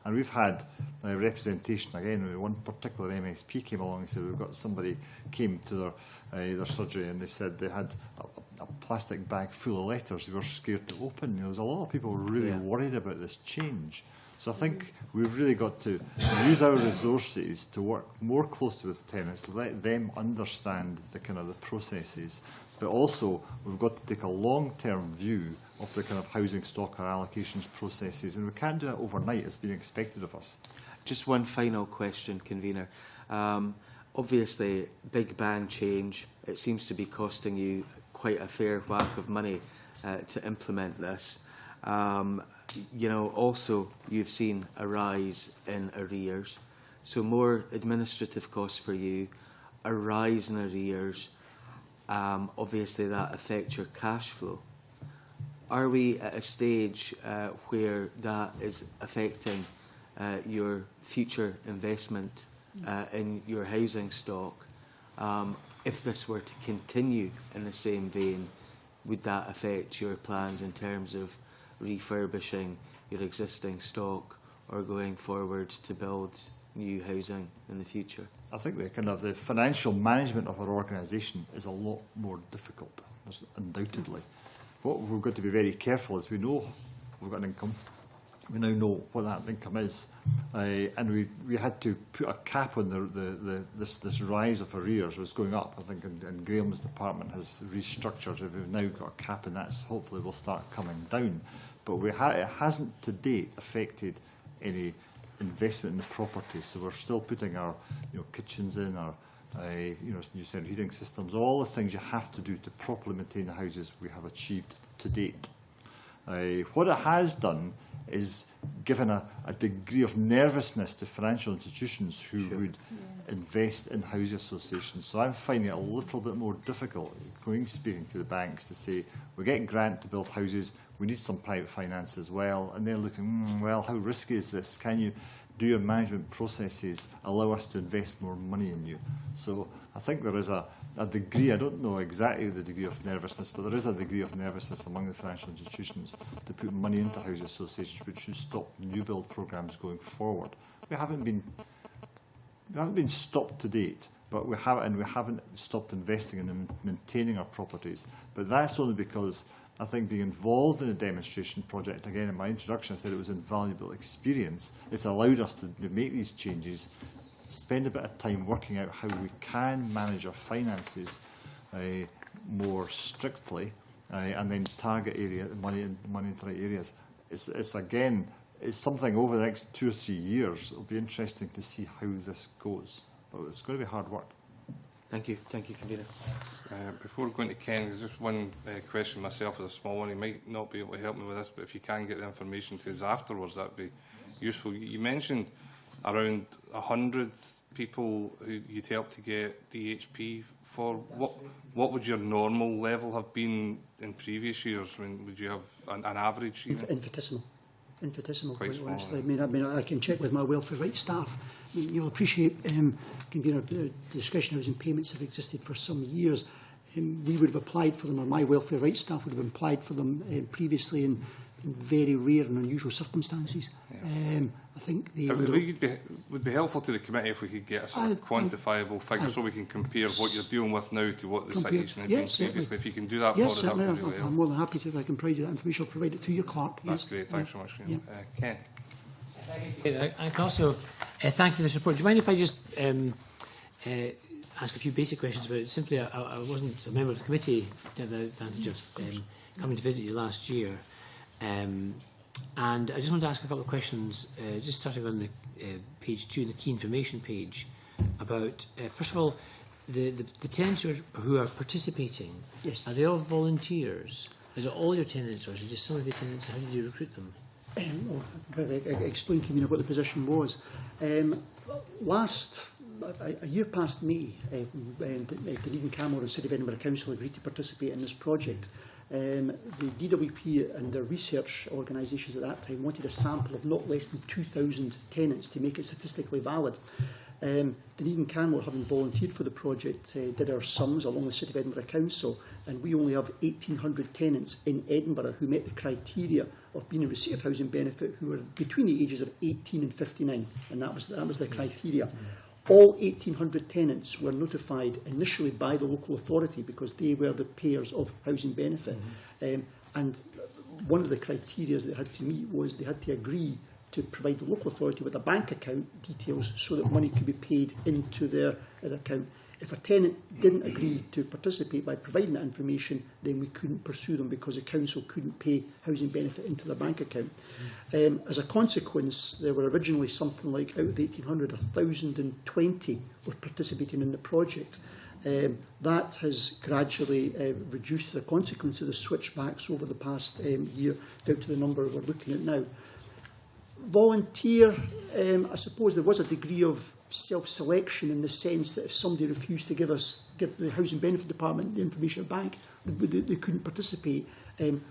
And we've had representation again. One particular MSP came along and said we've got somebody came to their surgery and they said they had a plastic bag full of letters they were scared to open. There was a lot of people really worried about this change. So I think we've really got to use our resources to work more closely with tenants, to let them understand the kind of the processes. But also, we've got to take a long-term view of the kind of housing stock or allocations processes, and we can't do it overnight as being expected of us. Just one final question, Convener. Obviously, big bang change. It seems to be costing you quite a fair whack of money to implement this. You know, also, you've seen a rise in arrears. So more administrative costs for you, a rise in arrears. Obviously, that affects your cash flow. Are we at a stage where that is affecting your future investment in your housing stock? If this were to continue in the same vein, would that affect your plans in terms of refurbishing your existing stock or going forward to build new housing in the future? I think the financial management of our organisation is a lot more difficult, undoubtedly. What we've got to be very careful is we know we've got an income. We now know what that income is, and we had to put a cap on this rise of arrears was going up. I think, and Graham's department has restructured. We've now got a cap, and that's hopefully will start coming down. But it hasn't to date affected any investment in the property. So we're still putting our kitchens in, our new central heating systems, all the things you have to do to properly maintain the houses we have achieved to date. What it has done is given a degree of nervousness to financial institutions who would invest in housing associations. So I'm finding it a little bit more difficult speaking to the banks to say, we're getting grant to build houses, we need some private finance as well, and they're looking, well, how risky is this? Can you do your management processes allow us to invest more money in you? So I think there is a degree, I don't know exactly the degree of nervousness, but there is a degree of nervousness among the financial institutions to put money into housing associations, which should stop new build programmes going forward. We haven't been stopped to date, but we haven't stopped investing in and maintaining our properties. But that's only because I think being involved in a demonstration project, again in my introduction I said it was invaluable experience. It's allowed us to make these changes, spend a bit of time working out how we can manage our finances more strictly, and then target money in the right areas. It's something over the next 2 or 3 years. It'll be interesting to see how this goes, but it's going to be hard work. Thank you, Convener. Before going to Ken, there's just one question myself as a small one. He might not be able to help me with this, but if you can get the information to us afterwards, that would be useful. You mentioned around 100 people who you'd help to get DHP for. What would your normal level have been in previous years? I mean, would you have an average? Infinitesimal, quite quite honestly. small, I mean, I can check with my welfare rights staff. I mean, you'll appreciate, Convener, discretionary housing payments have existed for some years. We would have applied for them, or my welfare rights staff would have applied for them previously in very rare and unusual circumstances. Yeah. I think would be helpful to the committee if we could get a sort of quantifiable figure so we can compare what you're dealing with now to what the citation had been previously. If you can do that for us, that would be really helpful. I'm more than happy to. If I can provide you that information, I'll provide it through your clerk. That's great. Thanks so much. Yeah. Ken. I can also thank you for this report. Do you mind if I just ask a few basic questions about it? Simply, I wasn't a member of the committee. I had the advantage of coming to visit you last year. And I just wanted to ask a couple of questions, just starting on the page 2, the key information page, about, first of all, the tenants who are participating. Yes. Are they all volunteers? Is it all your tenants, or is it just some of your tenants? How did you recruit them? Explain to me what the position was. A year past May, Dunedin Camor and City of Edinburgh Council agreed to participate in this project. The DWP and their research organisations at that time wanted a sample of not less than 2,000 tenants to make it statistically valid. Dunedin Canmore, having volunteered for the project, did our sums along the City of Edinburgh Council, and we only have 1,800 tenants in Edinburgh who met the criteria of being in receipt of housing benefit, who were between the ages of 18 and 59, and that was the criteria. All 1,800 tenants were notified initially by the local authority because they were the payers of housing benefit. And one of the criteria they had to meet was they had to agree to provide the local authority with a bank account details so that money could be paid into their account. If a tenant didn't agree to participate by providing that information, then we couldn't pursue them because the council couldn't pay housing benefit into their bank account. As a consequence, there were originally something like, out of the 1,800, 1,020 were participating in the project. That has gradually reduced as a consequence of the switchbacks over the past year down to the number we're looking at now. Volunteer, I suppose there was a degree of self-selection in the sense that if somebody refused to give the Housing Benefit Department the information bank, they couldn't participate.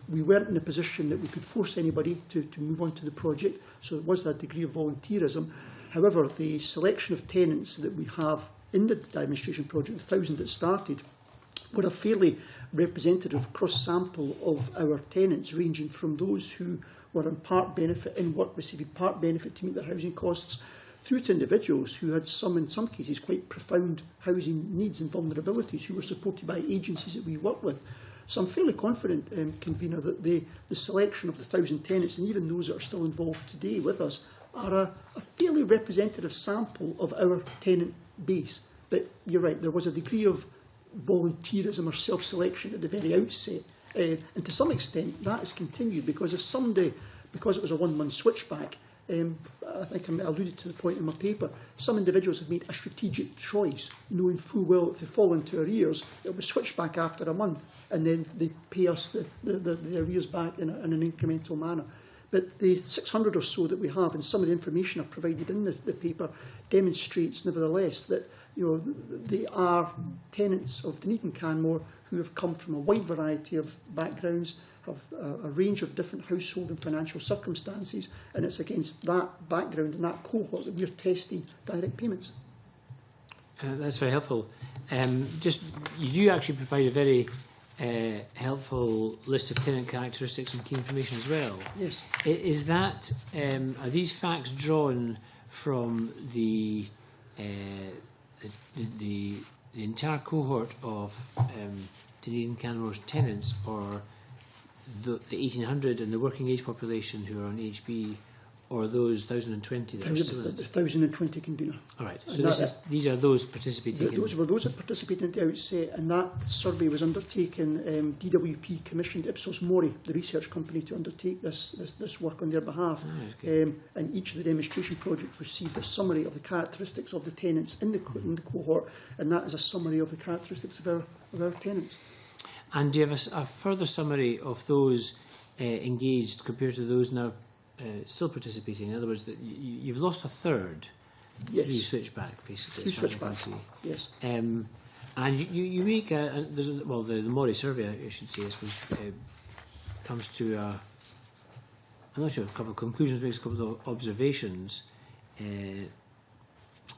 We weren't in a position that we could force anybody to move on to the project, so there was that degree of volunteerism. However, the selection of tenants that we have in the demonstration project, the 1,000 that started, were a fairly representative cross-sample of our tenants, ranging from those who were on part benefit, in work receiving part benefit to meet their housing costs, through to individuals who had in some cases, quite profound housing needs and vulnerabilities, who were supported by agencies that we work with. So I'm fairly confident, Convener, that the selection of the 1,000 tenants, and even those that are still involved today with us, are a fairly representative sample of our tenant base. But you're right, there was a degree of volunteerism or self-selection at the very outset. And to some extent, that has continued because if somebody, because it was a one-month switchback, I think I alluded to the point in my paper, some individuals have made a strategic choice, knowing full well if they fall into arrears, it will switch back after a month, and then they pay us the arrears back in an incremental manner. But the 600 or so that we have, and some of the information I've provided in the paper, demonstrates nevertheless that they are tenants of Dunedin Canmore who have come from a wide variety of backgrounds, have a range of different household and financial circumstances, and it's against that background and that cohort that we're testing direct payments. That's very helpful. You do actually provide a very helpful list of tenant characteristics and key information as well. Yes. Is that are these facts drawn from the entire cohort of Dunedin Canmore's tenants, or the 1,800 and the working age population who are on HB, or those 1,020 that are still in? The 1,020 Convener. All right. So these are those participating. Those were those that participated at the outset, and that survey was undertaken. DWP commissioned Ipsos Mori, the research company, to undertake this work on their behalf. Oh, okay. And each of the demonstration projects received a summary of the characteristics of the tenants in the cohort, and that is a summary of the characteristics of our tenants. And do you have a further summary of those engaged compared to those now still participating? In other words, that you've lost a third. Yes. Through switchback, basically. Through switchback, yes. And you make the Mori survey, I should say, I suppose, comes to I'm not sure, a couple of conclusions, makes a couple of observations,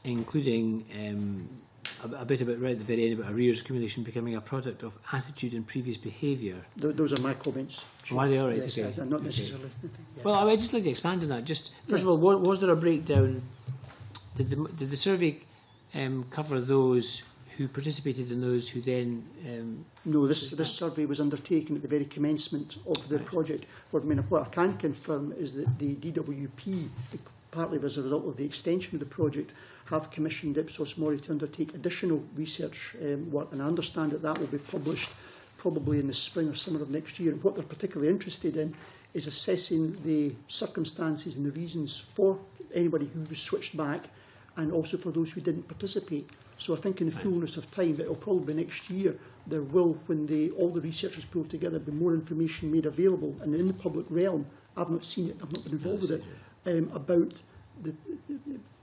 including a bit about right at the very end about arrears accumulation becoming a product of attitude and previous behaviour. Those are my comments. Oh, are they all right? Yes, okay. not necessarily. Yeah. Well, I'd just like to expand on that. Just first of all, was there a breakdown? Did the survey cover those who participated and those who then? No, this survey was undertaken at the very commencement of the project. What I can confirm is that the DWP, partly as a result of the extension of the project, have commissioned Ipsos Mori to undertake additional research work, and I understand that will be published probably in the spring or summer of next year. And what they're particularly interested in is assessing the circumstances and the reasons for anybody who was switched back, and also for those who didn't participate. So I think in the fullness of time, it will probably be next year, there will, when all the research is pulled together, be more information made available. And in the public realm, I've not seen it, I've not been involved with it, about the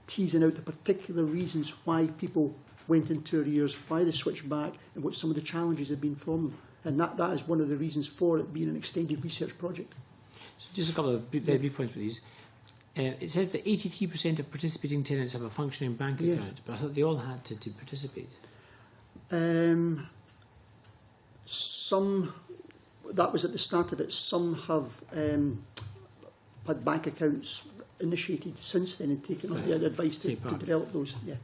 teasing out the particular reasons why people went into arrears, why they switched back, and what some of the challenges have been from them. And that is one of the reasons for it being an extended research project. So just a couple of very brief points for these. It says that 83% of participating tenants have a functioning bank Yes. account, but I thought they all had to participate. Some, that was at the start of it, some have had bank accounts initiated since then and taken up the advice to develop those. Yeah.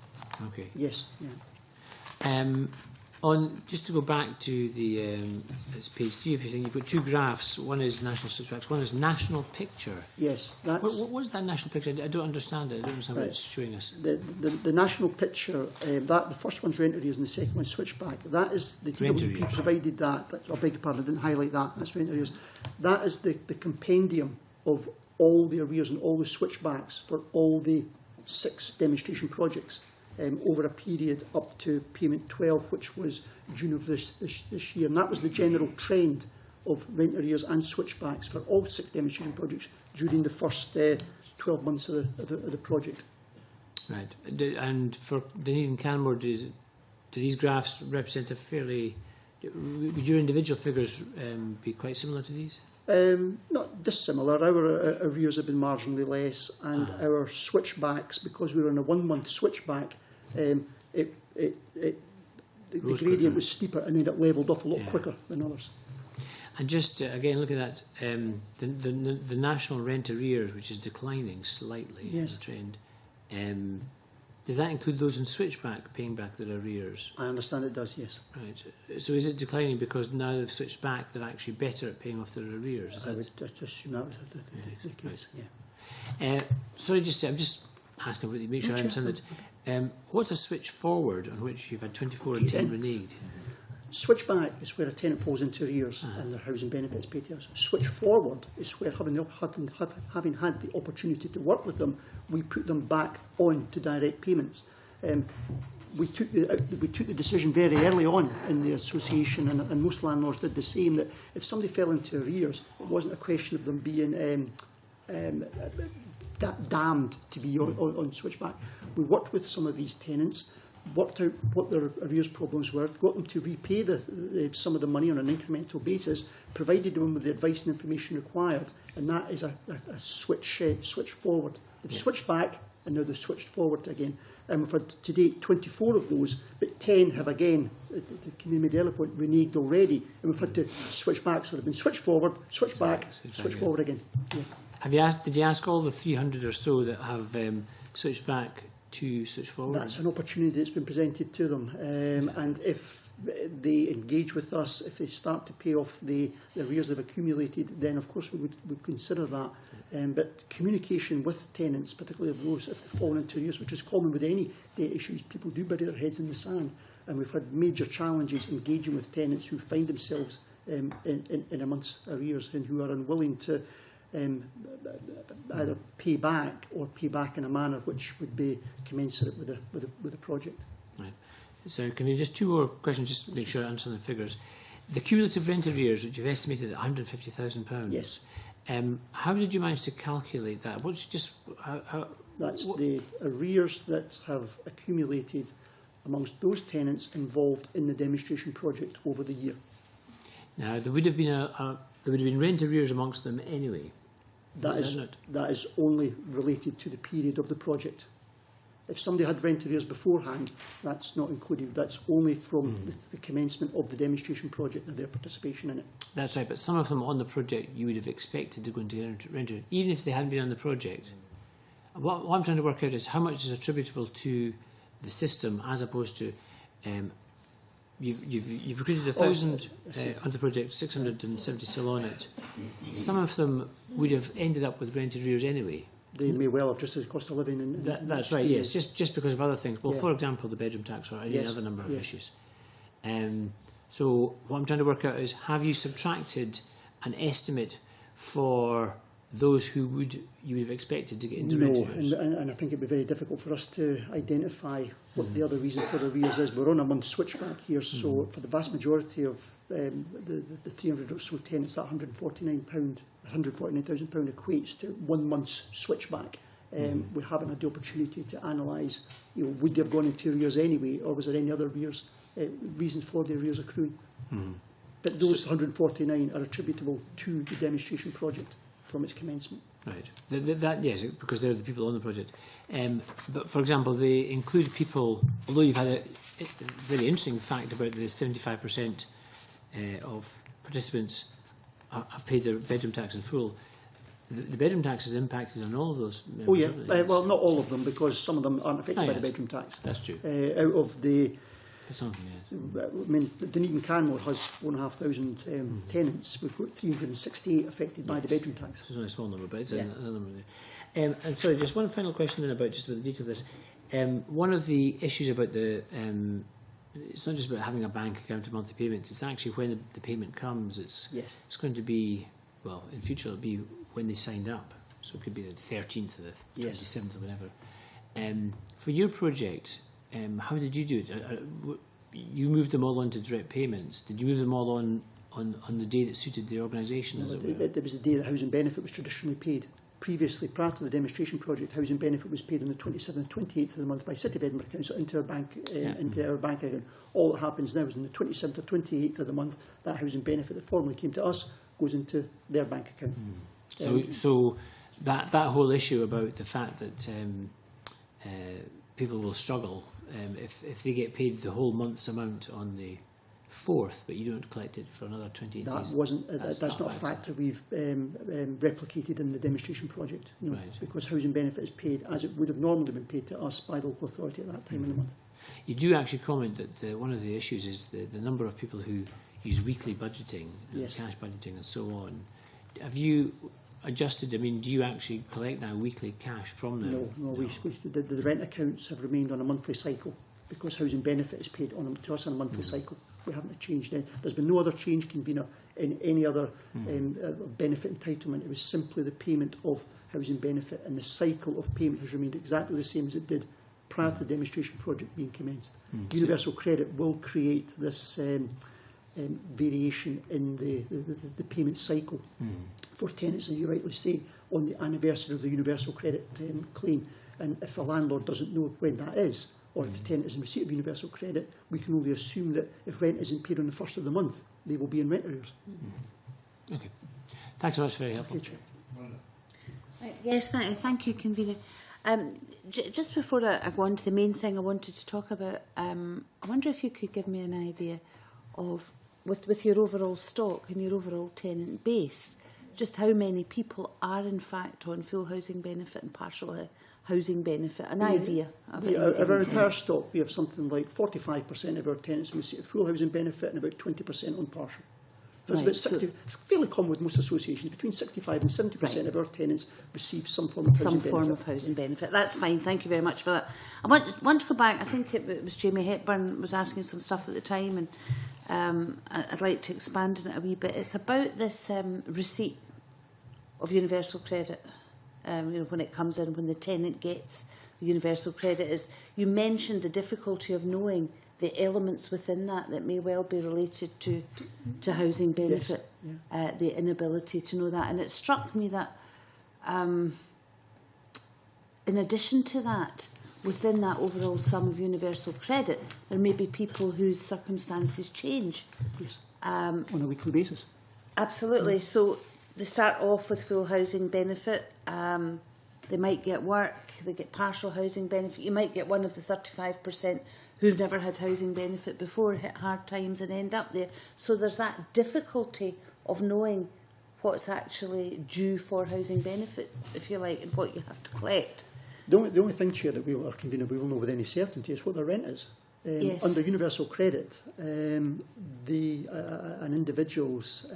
Okay. Yes. Yeah. Just to go back to the it's page 3 if you think, you've got two graphs. One is national switchbacks, one is national picture. Yes. That's What is that national picture? I don't understand it. I don't understand what it's showing us. the national picture. That the first one's rent arrears and the second one's switchback. That is the Rent TWP arrears. provided that. I beg your pardon, I didn't highlight that. That's rent arrears. That is the compendium of all the arrears and all the switchbacks for all the 6 demonstration projects. Over a period up to payment 12, which was June of this year. And that was the general trend of rent arrears and switchbacks for all 6 demonstration projects during the first 12 months of the project. Right. And for Dunedin Canmore, do these graphs represent a fairly... Would your individual figures be quite similar to these? Not dissimilar. Our arrears have been marginally less, and our switchbacks, because we were on a 1-month switchback, the gradient was steeper, and then it levelled off a lot quicker than others. And just again, look at that, the national rent arrears, which is declining slightly in the trend. Does that include those in switchback paying back their arrears? I understand it does, yes. Right. So is it declining because now they've switched back, they're actually better at paying off their arrears? I would assume that was the case, yeah. Sorry, I'm just asking about you, make sure I understand it. What's a switch forward on which you've had 24 and 10 reneged? Switchback is where a tenant falls into arrears and their housing benefits paid to us. Switch forward is where, having had the opportunity to work with them, we put them back on to direct payments. We took the decision very early on in the association, and most landlords did the same, that if somebody fell into arrears, it wasn't a question of them being damned to be on switchback. We worked with some of these tenants, worked out what their arrears problems were, got them to repay some of the money on an incremental basis, provided them with the advice and information required, and that is a switch forward. They've switched back, and now they've switched forward again. And we've had to date 24 of those, but 10 have again, the community made the earlier point, reneged already, and we've had to switch back. So they've been switched forward, switch back, switch forward again. Yeah. Did you ask all the 300 or so that have switched back to switch forward? That's an opportunity that's been presented to them, and if they engage with us, if they start to pay off the arrears they've accumulated, then of course we would consider that. But communication with tenants, particularly of those if they've fallen into arrears, which is common with any debt issues, people do bury their heads in the sand, and we've had major challenges engaging with tenants who find themselves in a month's arrears and who are unwilling to either pay back or pay back in a manner which would be commensurate with the project. Right. So can we just 2 more questions, just to make sure I answer the figures. The cumulative rent arrears, which you've estimated at £150,000. Yes. How did you manage to calculate that? That's the arrears that have accumulated amongst those tenants involved in the demonstration project over the year. Now there would have been rent arrears amongst them anyway. That is only related to the period of the project. If somebody had rent arrears beforehand, that's not included. That's only from the commencement of the demonstration project and their participation in it. That's right, but some of them on the project you would have expected to go into rent arrears, even if they hadn't been on the project. What I'm trying to work out is how much is attributable to the system as opposed to you've recruited 1,000 on the project, 670 still on it. Some of them would have ended up with rent arrears anyway. They may well have, just as cost of living. That's right, yes, just because of other things. Well, for example, the bedroom tax or any other number of issues. So what I'm trying to work out is, have you subtracted an estimate for those who you would have expected to get into rent arrears? No, and I think it would be very difficult for us to identify what the other reason for the arrears is. We're on a month switchback here, so for the vast majority of the 300 or so tenants, that £149,000 equates to 1 month's switchback. We haven't had the opportunity to analyse, would they have gone into arrears anyway, or was there any other reasons for the arrears accruing? But those 149 are attributable to the demonstration project from its commencement. Right. That yes, because they're the people on the project. But for example, they include people. Although you've had a very interesting fact about the 75% of participants have paid their bedroom tax in full. The bedroom tax is impacted on all of those members. Oh yeah, well not all of them, because some of them aren't affected by the yes. bedroom tax. That's true. Out of the, Some, yes. I mean, Dunedin Canmore has 4,500 tenants. We've got 368 affected by the bedroom tax. It's only a small number, but it's another number there. And sorry, just one final question then about just about the detail of this. One of the issues about the it's not just about having a bank account of monthly payments. It's actually when the payment comes. It's going to be, well, in future it'll be when they signed up. So it could be the 13th or the 27th or whatever. For your project, how did you do it? You moved them all onto direct payments. Did you move them all on the day that suited the organisation? No, it was the day that housing benefit was traditionally paid. Previously, prior to the demonstration project, housing benefit was paid on the 27th and 28th of the month by City of Edinburgh Council into our bank account. All that happens now is on the 27th or 28th of the month, that housing benefit that formerly came to us goes into their bank account. So that whole issue about the fact that people will struggle if they get paid the whole month's amount on the 4th, but you don't collect it for another 28 days. That's not a factor we've replicated in the demonstration project. No, right. Because housing benefit is paid as it would have normally been paid to us by the local authority at that time in the month. You do actually comment that one of the issues is the number of people who use weekly budgeting, and cash budgeting and so on. Have you adjusted? I mean, do you actually collect now weekly cash from them? No. The rent accounts have remained on a monthly cycle because housing benefit is paid to us on a monthly cycle. We haven't changed it. There's been no other change, convener, in any other benefit entitlement. It was simply the payment of housing benefit, and the cycle of payment has remained exactly the same as it did prior to the demonstration project being commenced. Universal credit will create this variation in the payment cycle for tenants, and you rightly say, on the anniversary of the universal credit claim. And if a landlord doesn't know when that is, or if the tenant is in receipt of universal credit, we can only assume that if rent isn't paid on the 1st of the month, they will be in rent arrears. Okay. Thanks so much, very helpful. Okay, Chair. Yes, thank you, convener. Just before I go on to the main thing I wanted to talk about, I wonder if you could give me an idea of, with your overall stock and your overall tenant base, just how many people are in fact on full housing benefit and partial housing benefit, an idea of it. Of our entire stock, we have something like 45% of our tenants in receipt of full housing benefit and about 20% on partial. So it's about 60, it's fairly common with most associations, between 65 and 70% of our tenants receive some form of housing benefit. Some form of housing benefit. That's fine, thank you very much for that. I want to go back, I think it was Jamie Hepburn was asking some stuff at the time, and I'd like to expand on it a wee bit. It's about this receipt of universal credit. When it comes in, when the tenant gets the universal credit, is you mentioned the difficulty of knowing the elements within that may well be related to housing benefit, the inability to know that. And it struck me that in addition to that, within that overall sum of universal credit, there may be people whose circumstances change. Yes. On a weekly basis. Absolutely. So they start off with full housing benefit. They might get work, they get partial housing benefit. You might get one of the 35% who've never had housing benefit before, hit hard times and end up there. So there's that difficulty of knowing what's actually due for housing benefit, if you like, and what you have to collect. The only thing, Chair, that we will know with any certainty is what their rent is. Under universal credit, an individual's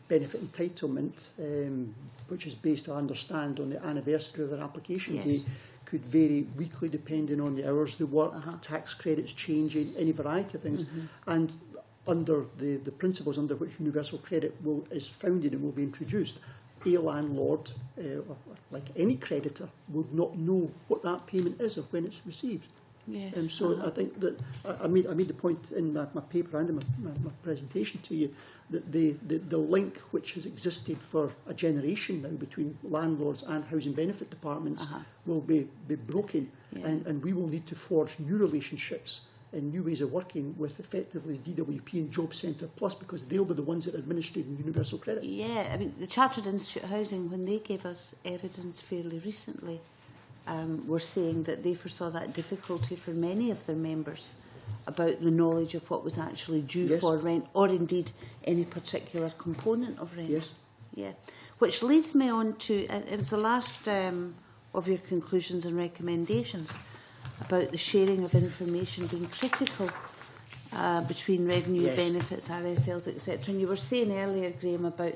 benefit entitlement, which is based, I understand, on the anniversary of their application day, could vary weekly depending on the hours they work, tax credits changing, any variety of things. And under the principles under which universal credit is founded and will be introduced, a landlord, like any creditor, would not know what that payment is or when it's received. Yes. So I think that I made the point in my paper and in my presentation to you that the link which has existed for a generation now between landlords and housing benefit departments will be broken, and we will need to forge new relationships and new ways of working with effectively DWP and Job Centre Plus, because they'll be the ones that are administrating universal credit. Yeah, I mean, the Chartered Institute of Housing, when they gave us evidence fairly recently, were saying that they foresaw that difficulty for many of their members about the knowledge of what was actually due for rent, or indeed any particular component of rent. Yes. Yeah. Which leads me on to, it was the last of your conclusions and recommendations about the sharing of information being critical between revenue benefits, RSLs, etc. And you were saying earlier, Graham, about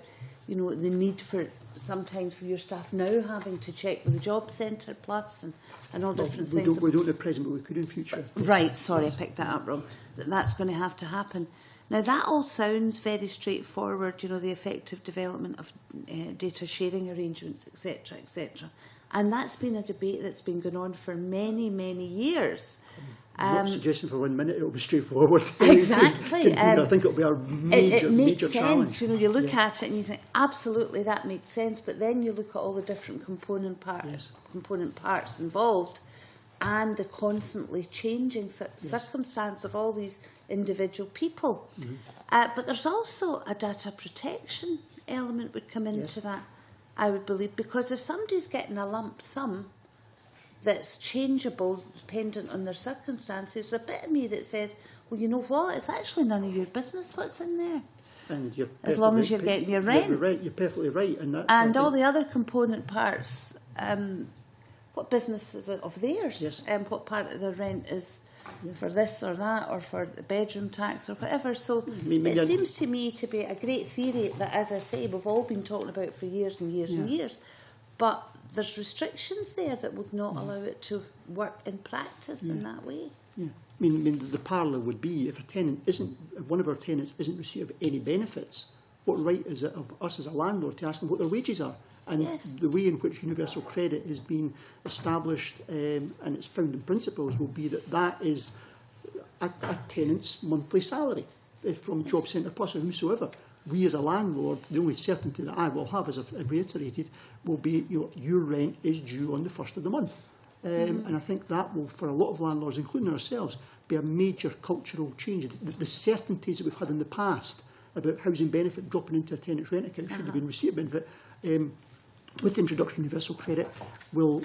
the need for sometimes for your staff now having to check with the Job Centre Plus and all different things. We don't at present, but we could in future. Right, sorry, I picked that up wrong. That's going to have to happen. Now, that all sounds very straightforward, the effective development of data sharing arrangements, etc., etc. And that's been a debate that's been going on for many, many years. I'm not suggesting for 1 minute it'll be straightforward. Exactly. I think it'll be our major challenge. You look at it and you think, absolutely, that makes sense. But then you look at all the different component parts involved, and the constantly changing circumstance of all these individual people. But there's also a data protection element would come into that, I would believe, because if somebody's getting a lump sum that's changeable dependent on their circumstances, there's a bit of me that says, well, you know what, it's actually none of your business what's in there. And you're as long as you're getting your rent. You're perfectly right. And all the other component parts, what business is it of theirs? What part of the rent is for this or that, or for the bedroom tax or whatever. So it seems to me to be a great theory that, as I say, we've all been talking about for years and years and years. But there's restrictions there that would not allow it to work in practice in that way. Yeah. I mean, the parallel would be if one of our tenants isn't receiving any benefits, what right is it of us as a landlord to ask them what their wages are? And the way in which universal credit is being established and its founding principles will be that is a tenant's monthly salary from Job Centre Plus or whosoever. We as a landlord, the only certainty that I will have, as I've reiterated, will be your rent is due on the first of the month. And I think that will, for a lot of landlords, including ourselves, be a major cultural change. The certainties that we've had in the past about housing benefit dropping into a tenant's rent account should have been received benefit, with the introduction of universal credit will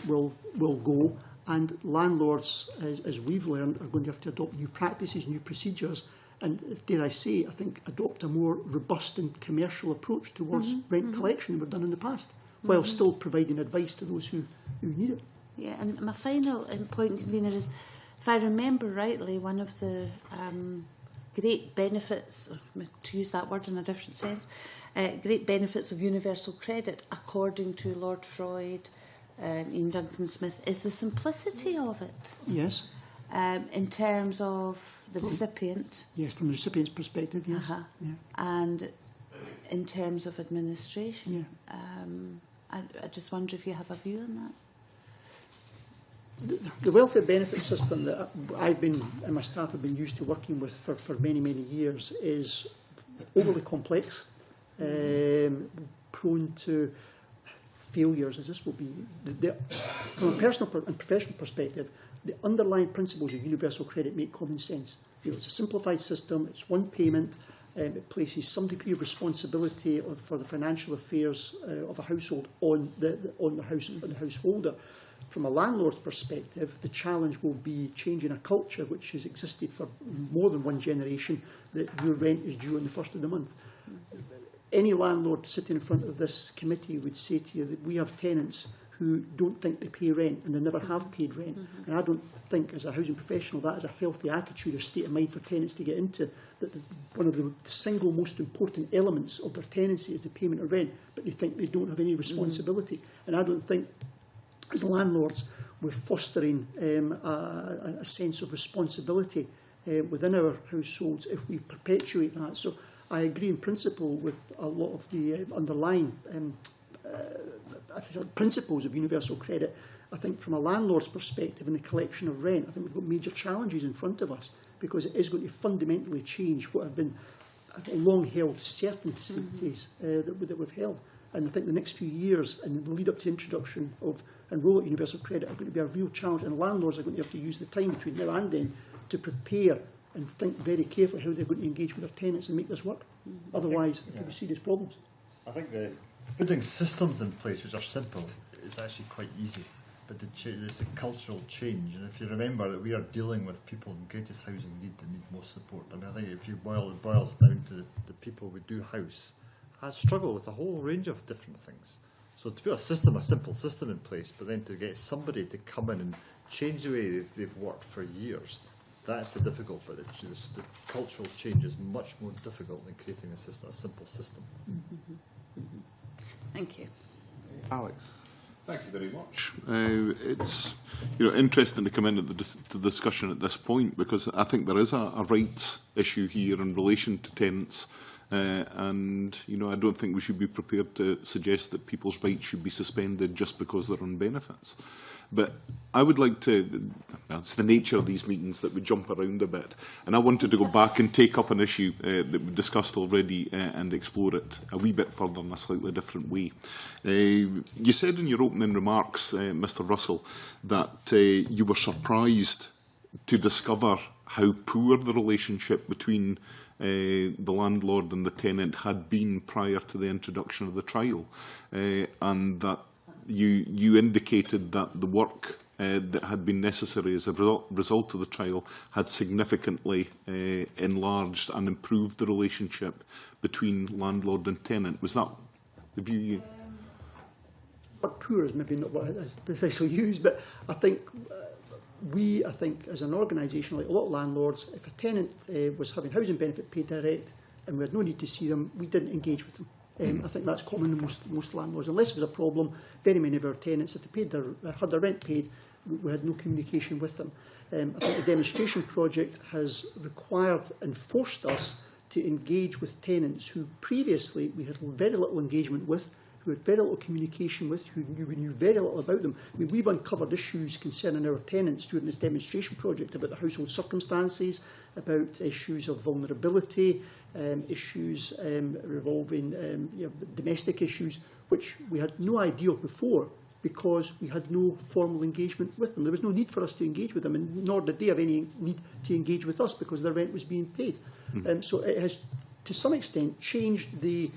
go, and landlords, as we've learned, are going to have to adopt new practices, new procedures, and, dare I say, I think adopt a more robust and commercial approach towards rent collection than we've done in the past, while still providing advice to those who need it. Yeah, and my final point, Convener, is, if I remember rightly, one of the great benefits, to use that word in a different sense, great benefits of universal credit, according to Lord Freud, Ian Duncan Smith, is the simplicity of it. Yes. In terms of the recipient. Yes, from the recipient's perspective, yes. Yeah. And in terms of administration. Yeah. I just wonder if you have a view on that. The welfare benefit system that I've been and my staff have been used to working with for many, many years is overly complex, prone to failures, as this will be. From a personal and professional perspective, the underlying principles of universal credit make common sense. It's a simplified system, it's one payment, it places some degree of responsibility for the financial affairs of a household on the house and the householder. From a landlord's perspective, the challenge will be changing a culture which has existed for more than one generation, that your rent is due on the first of the month. Any landlord sitting in front of this committee would say to you that we have tenants who don't think they pay rent and they never have paid rent. And I don't think, as a housing professional, that is a healthy attitude or state of mind for tenants to get into. That one of the single most important elements of their tenancy is the payment of rent, but they think they don't have any responsibility. And I don't think, as landlords, we're fostering a sense of responsibility within our households if we perpetuate that. So I agree in principle with a lot of the underlying principles of universal credit. I think from a landlord's perspective in the collection of rent, I think we've got major challenges in front of us, because it is going to fundamentally change what have been long-held certainties that we've held. And I think the next few years and the lead up to the introduction of and roll out universal credit are going to be a real challenge, and landlords are going to have to use the time between now and then to prepare and think very carefully how they're going to engage with their tenants and make this work. Otherwise, there could be serious problems. I think putting systems in place which are simple is actually quite easy, but there's a cultural change. And if you remember that we are dealing with people in greatest housing need that need most support. I mean, I think if you it boils down to the people we do house, has struggled with a whole range of different things. So to put a simple system in place, but then to get somebody to come in and change the way they've worked for years, that's the difficult bit. The cultural change is much more difficult than creating a simple system. Thank you. Alex. Thank you very much. It's interesting to come into the discussion at this point, because I think there is a rights issue here in relation to tenants. And I don't think we should be prepared to suggest that people's rights should be suspended just because they're on benefits. But I would like to, it's the nature of these meetings that we jump around a bit, and I wanted to go back and take up an issue that we've discussed already and explore it a wee bit further in a slightly different way. You said in your opening remarks, Mr Russell, that you were surprised to discover how poor the relationship between the landlord and the tenant had been prior to the introduction of the trial, and that you indicated that the work that had been necessary as a result of the trial had significantly enlarged and improved the relationship between landlord and tenant. Was that the view you... But poor is maybe not what I precisely used, but I think I think as an organisation, like a lot of landlords, if a tenant was having housing benefit paid direct and we had no need to see them, we didn't engage with them. I think that's common in most landlords. Unless there was a problem, very many of our tenants, if they had their rent paid, we had no communication with them. I think the demonstration project has required and forced us to engage with tenants who previously we had very little engagement with, who had very little communication with, we knew very little about them. I mean, we've uncovered issues concerning our tenants during this demonstration project about the household circumstances, about issues of vulnerability, issues revolving domestic issues, which we had no idea of before because we had no formal engagement with them. There was no need for us to engage with them, and nor did they have any need to engage with us because their rent was being paid. So it has, to some extent, changed the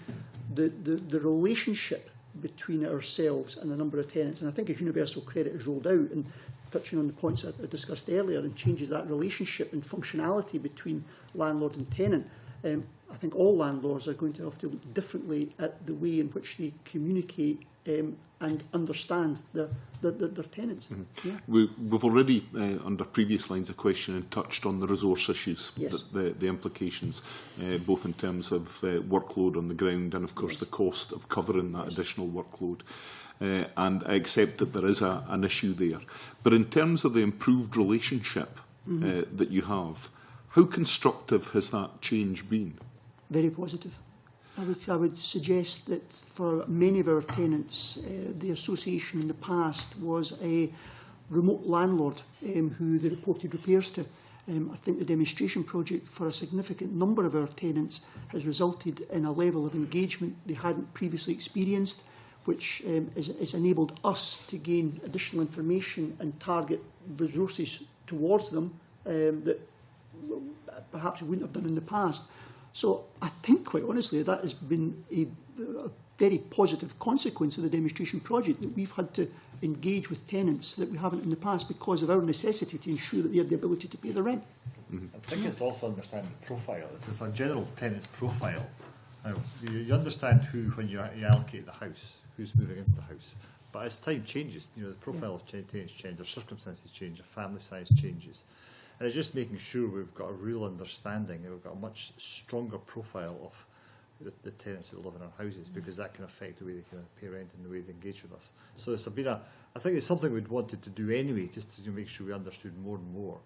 relationship between ourselves and a number of tenants. And I think as universal credit is rolled out, and touching on the points I discussed earlier, and changes that relationship and functionality between landlord and tenant, I think all landlords are going to have to look differently at the way in which they communicate and understand their tenants. Yeah. We've already, under previous lines of questioning, touched on the resource issues, yes. the implications, both in terms of workload on the ground and, of course, yes. the cost of covering that yes. additional workload. And I accept that there is an issue there. But in terms of the improved relationship that you have, how constructive has that change been? Very positive. I would suggest that for many of our tenants, the association in the past was a remote landlord who they reported repairs to. I think the demonstration project for a significant number of our tenants has resulted in a level of engagement they hadn't previously experienced, which has enabled us to gain additional information and target resources towards them that perhaps we wouldn't have done in the past. So I think, quite honestly, that has been a very positive consequence of the demonstration project, that we've had to engage with tenants that we haven't in the past because of our necessity to ensure that they had the ability to pay their rent. I think it's also understanding the profile. It's a general tenant's profile. Now, you understand who, when you allocate the house, who's moving into the house. But as time changes, the profile of tenants change, their circumstances change, their family size changes. And it's just making sure we've got a real understanding and we've got a much stronger profile of the tenants who live in our houses, because that can affect the way they can pay rent and the way they engage with us. So it's I think it's something we'd wanted to do anyway, just to make sure we understood more and more.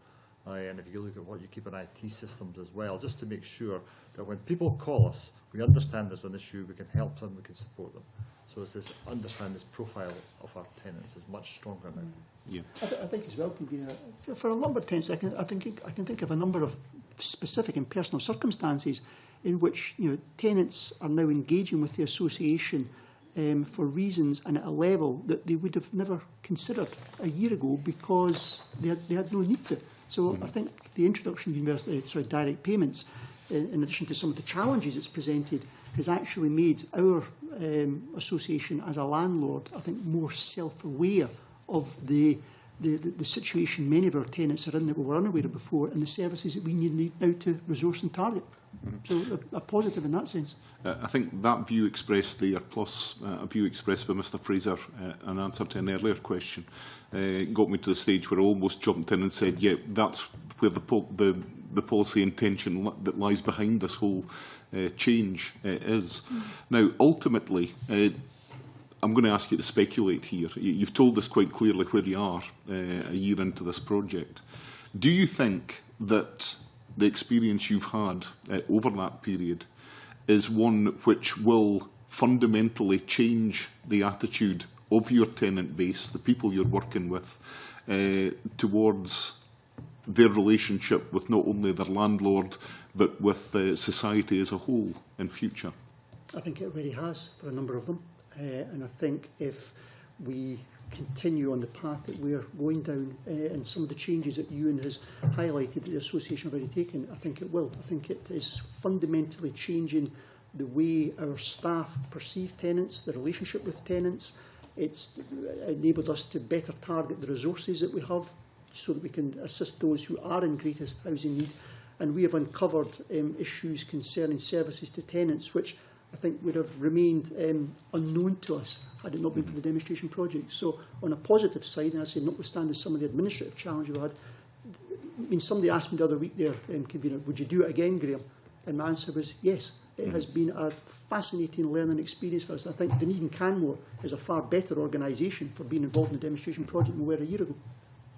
And if you look at what you keep in IT systems as well, just to make sure that when people call us, we understand there's an issue, we can help them, we can support them. So it's this understand this profile of our tenants is much stronger now. Yeah. I think as well, for a number of tenants, I can think of a number of specific and personal circumstances in which tenants are now engaging with the association for reasons and at a level that they would have never considered a year ago because they had no need to. So I think the introduction of direct payments, in addition to some of the challenges it's presented, has actually made our association as a landlord, I think, more self-aware of the situation many of our tenants are in that we were unaware of before, and the services that we need now to resource and target. So a positive in that sense. I think that view expressed there, plus a view expressed by Mr Fraser, an answer to an earlier question, got me to the stage where I almost jumped in and said, yeah, that's where the policy intention that lies behind this whole change is. Now, ultimately, I'm going to ask you to speculate here. You've told us quite clearly where you are a year into this project. Do you think that the experience you've had over that period is one which will fundamentally change the attitude of your tenant base, the people you're working with, towards their relationship with not only their landlord but with society as a whole in future? I think it already has for a number of them, and I think if we continue on the path that we're going down, and some of the changes that Ewan has highlighted that the association have already taken, I think it will. I think it is fundamentally changing the way our staff perceive tenants, the relationship with tenants. It's enabled us to better target the resources that we have so that we can assist those who are in greatest housing need. And we have uncovered issues concerning services to tenants, which I think would have remained unknown to us had it not been for the demonstration project. So on a positive side, and I say notwithstanding some of the administrative challenges we had, I mean, somebody asked me the other week there, convener, would you do it again, Graham? And my answer was yes. It has been a fascinating learning experience for us. I think Dunedin Canmore is a far better organisation for being involved in the demonstration project than we were a year ago.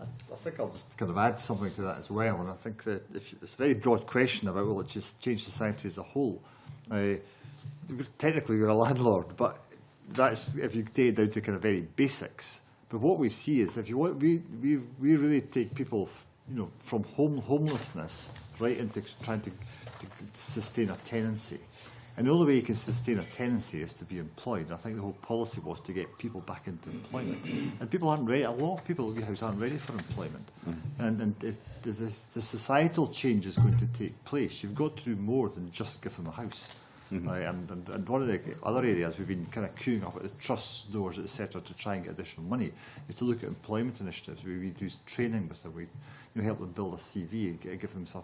I think I'll just kind of add something to that as well, and I think that it's a very broad question about will it just change society as a whole. Technically, we're a landlord, but that's if you take it down to kind of very basics. But what we see is, if you want, we really take people, you know, from homelessness right into trying to sustain a tenancy. And the only way you can sustain a tenancy is to be employed. I think the whole policy was to get people back into employment. And people aren't ready, a lot of people in the house aren't ready for employment. And if the societal change is going to take place, you've got to do more than just give them a house. And one of the other areas we've been kind of queuing up at the trust doors, etc., to try and get additional money is to look at employment initiatives. We do training with them, we help them build a CV, give them some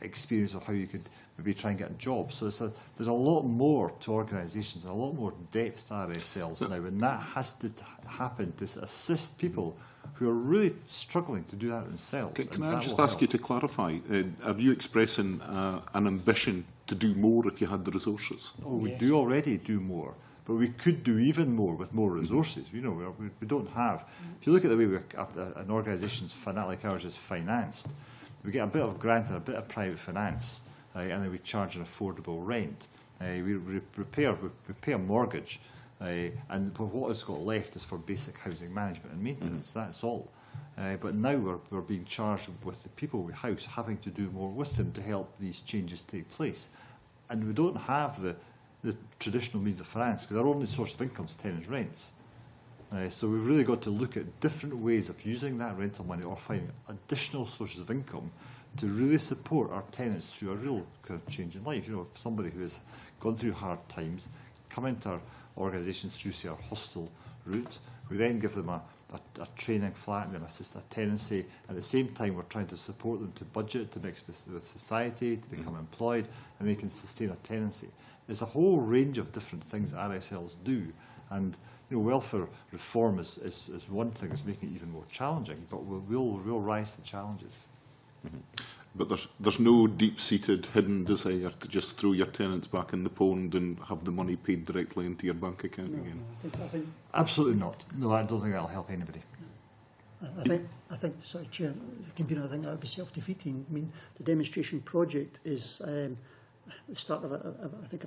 experience of how you could maybe try and get a job. So there's a lot more to organisations and a lot more depth to RSLs now, and that has to happen to assist people who are really struggling to do that themselves. Can I just ask you to clarify, are you expressing an ambition to do more if you had the resources? Oh, we do already do more, but we could do even more with more resources. We don't have. If you look at the way an organisation like ours is financed, we get a bit of grant and a bit of private finance, and then we charge an affordable rent. We pay a mortgage, and what has got left is for basic housing management and maintenance. That's all. But now we're being charged with the people we house having to do more with them to help these changes take place. And we don't have the traditional means of finance, because our only source of income is tenants' rents. So we've really got to look at different ways of using that rental money or finding additional sources of income to really support our tenants through a real kind of change in life. You know, if somebody who has gone through hard times, come into our organisations through, say, our hostel route, we then give them a training flat and then assist a tenancy. At the same time, we're trying to support them to budget, to mix with society, to become employed, and they can sustain a tenancy. There's a whole range of different things that RSLs do, and welfare reform is one thing that's making it even more challenging, but we'll rise to the challenges. But there's no deep-seated hidden desire to just throw your tenants back in the pond and have the money paid directly into your bank account again? I think absolutely not. No, I don't think that'll help anybody. I think, sorry, Chair, Convener, I think that would be self-defeating. I mean, the demonstration project is the start of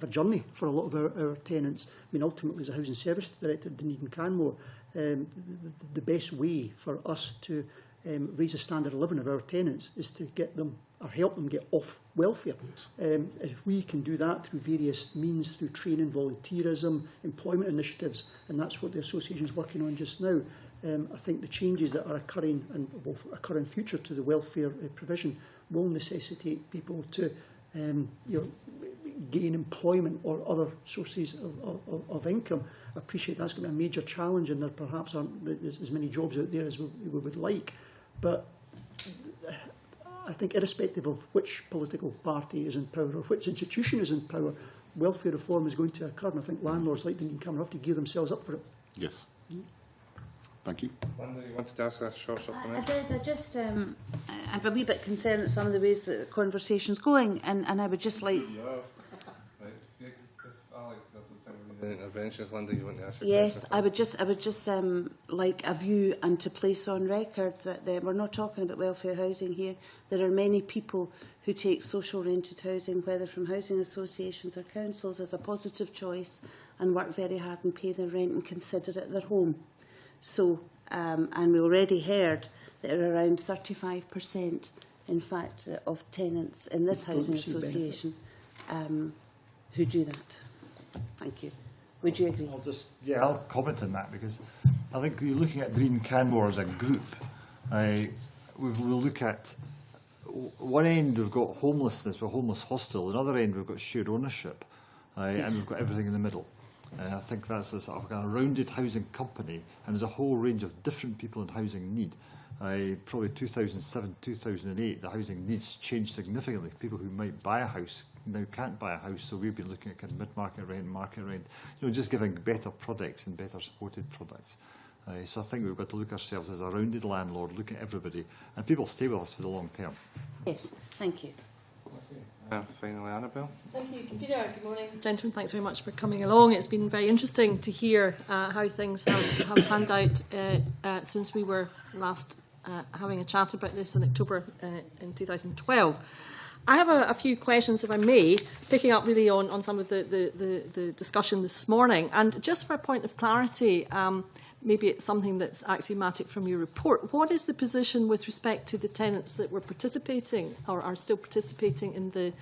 a journey for a lot of our tenants. I mean, ultimately, as a housing service director at Dunedin Canmore, the best way for us to raise the standard of living of our tenants is to get them or help them get off welfare. If we can do that through various means, through training, volunteerism, employment initiatives, and that's what the association is working on just now, I think the changes that are occurring and will occur in future to the welfare provision will necessitate people to gain employment or other sources of income. I appreciate that's going to be a major challenge, and there perhaps aren't as many jobs out there as we would like. But I think irrespective of which political party is in power or which institution is in power, welfare reform is going to occur, and I think landlords like Dunedin Cameron have to gear themselves up for it. Yes. Thank you. Wanda, you wanted to ask a short supplement? I did. I'm a wee bit concerned at some of the ways that the conversation's going, and I would just like... Interventions, Linda, you want to ask your Yes, question? I would just like a view and to place on record that we're not talking about welfare housing here. There are many people who take social rented housing, whether from housing associations or councils, as a positive choice and work very hard and pay their rent and consider it their home. So, and we already heard that there are around 35%, in fact, of tenants in this housing association who do that. Thank you. Would you agree? I'll comment on that, because I think you're looking at Green Canmore as a group. We'll look at one end we've got homelessness, we're homeless hostel. Another end we've got shared ownership, and we've got everything in the middle. I think that's a sort of kind of rounded housing company, and there's a whole range of different people in housing need. Probably 2007, 2008, the housing needs changed significantly. People who might buy a house now can't buy a house, so we've been looking at kind of mid-market rent, market rent, just giving better products and better supported products. So I think we've got to look at ourselves as a rounded landlord, look at everybody, and people stay with us for the long term. Yes, thank you. Finally, Annabelle. Thank you, Convener. Good morning, gentlemen. Thanks very much for coming along. It's been very interesting to hear how things have panned out since we were last having a chat about this in October in 2012. I have a few questions, if I may, picking up really on some of the discussion this morning. And just for a point of clarity, maybe it's something that's axiomatic from your report. What is the position with respect to the tenants that were participating or are still participating in the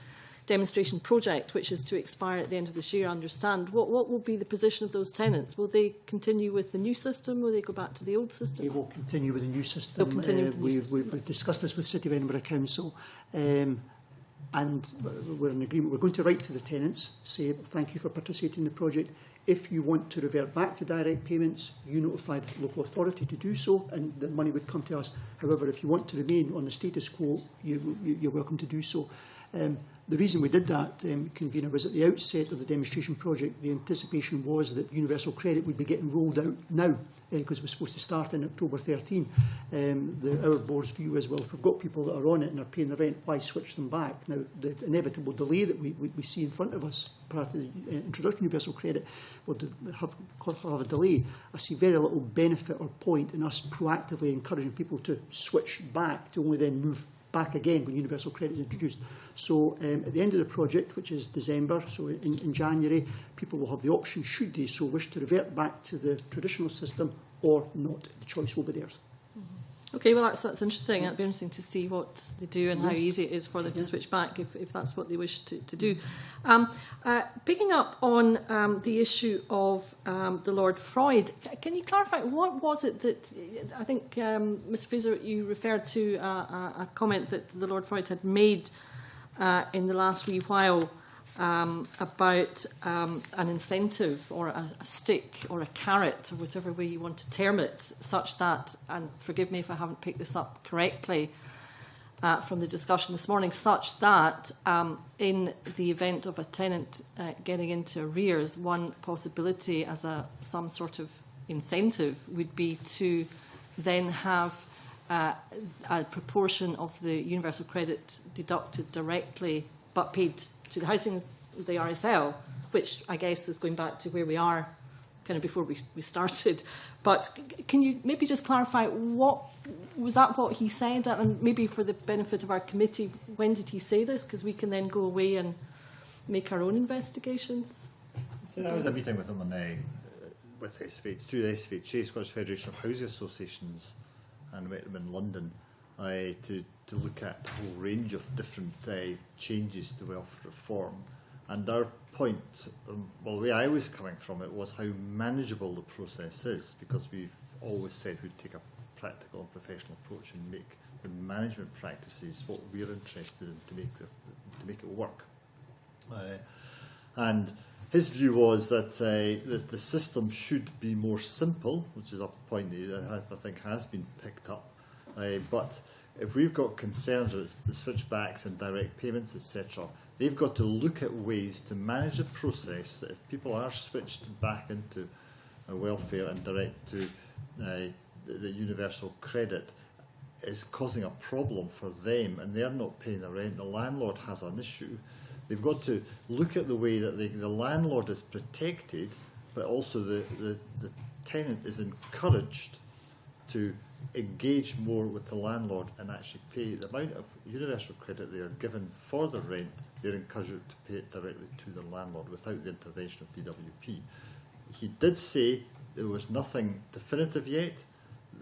demonstration project, which is to expire at the end of this year, I understand? What will be the position of those tenants? Will they continue with the new system? Will they go back to the old system? They will continue with the new system. They'll continue with the new system. We've discussed this with City of Edinburgh Council, and we're in agreement. We're going to write to the tenants, say thank you for participating in the project. If you want to revert back to direct payments, you notify the local authority to do so, and the money would come to us. However, if you want to remain on the status quo, you're welcome to do so. The reason we did that, Convener, was at the outset of the demonstration project, the anticipation was that universal credit would be getting rolled out now, because it was supposed to start in October 13. Our board's view is, well, if we've got people that are on it and are paying the rent, why switch them back? Now, the inevitable delay that we see in front of us prior to the introduction of universal credit will have a delay. I see very little benefit or point in us proactively encouraging people to switch back to only then move back again when universal credit is introduced. So at the end of the project, which is December, so in January, people will have the option, should they so wish, to revert back to the traditional system or not. The choice will be theirs. Okay, well, that's interesting. It'll be interesting to see what they do and how easy it is for them to switch back if that's what they wish to do. Picking up on the issue of the Lord Freud, can you clarify what was it that, I think, Mr Fraser, you referred to a comment that the Lord Freud had made in the last wee while about an incentive or a stick or a carrot, or whatever way you want to term it, such that, and forgive me if I haven't picked this up correctly from the discussion this morning, such that in the event of a tenant getting into arrears, one possibility as some sort of incentive would be to then have a proportion of the universal credit deducted directly but paid to the housing, the RSL, which I guess is going back to where we are kind of before we started. But can you maybe just clarify, was that what he said? And maybe for the benefit of our committee, when did he say this? Because we can then go away and make our own investigations. So I was a meeting with him on, with SFH, through the SFHA, Scottish Federation of Housing Associations, and met them in London to look at a whole range of different changes to welfare reform. And our point, well, the way I was coming from it was how manageable the process is, because we've always said we'd take a practical and professional approach and make the management practices what we're interested in to make it work. And his view was that the system should be more simple, which is a point that I think has been picked up. But if we've got concerns with switchbacks and direct payments, etc., they've got to look at ways to manage the process that if people are switched back into welfare and direct to the universal credit, is causing a problem for them and they're not paying the rent, the landlord has an issue. They've got to look at the way that the landlord is protected, but also the tenant is encouraged to engage more with the landlord and actually pay the amount of universal credit they are given for the rent. They're encouraged to pay it directly to the landlord without the intervention of DWP. He did say there was nothing definitive yet,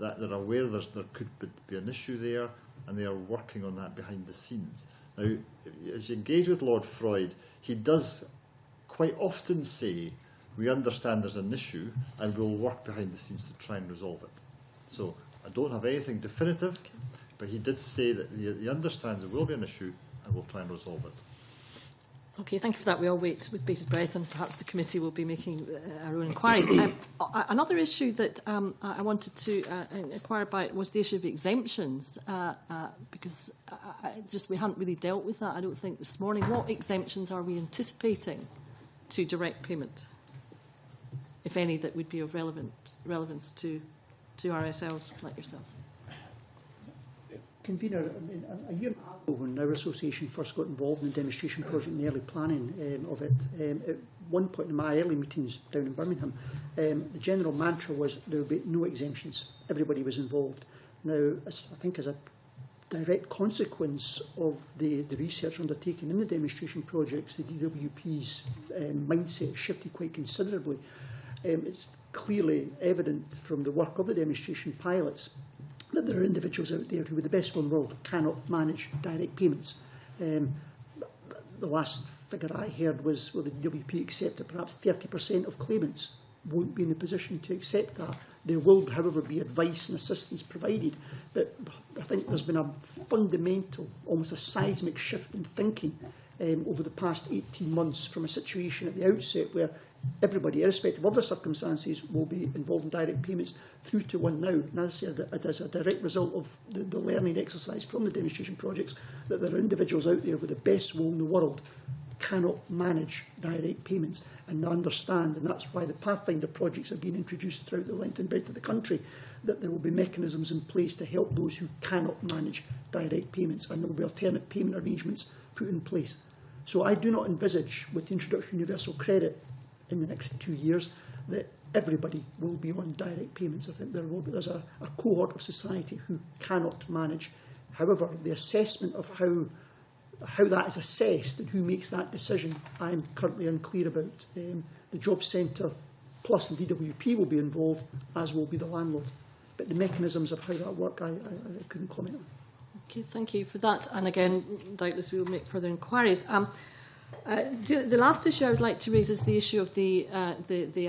that they're aware there could be an issue there, and they are working on that behind the scenes. Now, as you engage with Lord Freud, he does quite often say, we understand there's an issue and we'll work behind the scenes to try and resolve it. So I don't have anything definitive, but he did say that he understands there will be an issue and we'll try and resolve it. Okay, thank you for that. We all wait with bated breath, and perhaps the committee will be making our own inquiries. Another issue that I wanted to inquire about was the issue of exemptions, because we haven't really dealt with that, I don't think, this morning. What exemptions are we anticipating to direct payment, if any, that would be of relevance to RSLs like yourselves? Convener, a year ago when our association first got involved in the demonstration project and the early planning of it, at one point in my early meetings down in Birmingham, the general mantra was there would be no exemptions. Everybody was involved. Now, I think as a direct consequence of the research undertaken in the demonstration projects, the DWP's mindset shifted quite considerably. It's clearly evident from the work of the demonstration pilots that there are individuals out there who, with the best will in the world, cannot manage direct payments. The last figure I heard was, well, the DWP accept that perhaps 30% of claimants won't be in the position to accept that. There will, however, be advice and assistance provided. But I think there's been a fundamental, almost a seismic shift in thinking over the past 18 months from a situation at the outset where everybody, irrespective of their circumstances, will be involved in direct payments through to one now. And as I said, as a direct result of the learning exercise from the demonstration projects, that there are individuals out there with the best will in the world cannot manage direct payments and understand, and that's why the Pathfinder projects are being introduced throughout the length and breadth of the country, that there will be mechanisms in place to help those who cannot manage direct payments, and there will be alternate payment arrangements put in place. So I do not envisage, with the introduction of universal credit in the next 2 years, that everybody will be on direct payments. I think there's a cohort of society who cannot manage. However, the assessment of how that is assessed and who makes that decision, I'm currently unclear about. The Job Centre Plus and DWP will be involved, as will be the landlord. But the mechanisms of how that work, I couldn't comment on. Okay, thank you for that. And again, doubtless we will make further inquiries. The last issue I would like to raise is the issue of the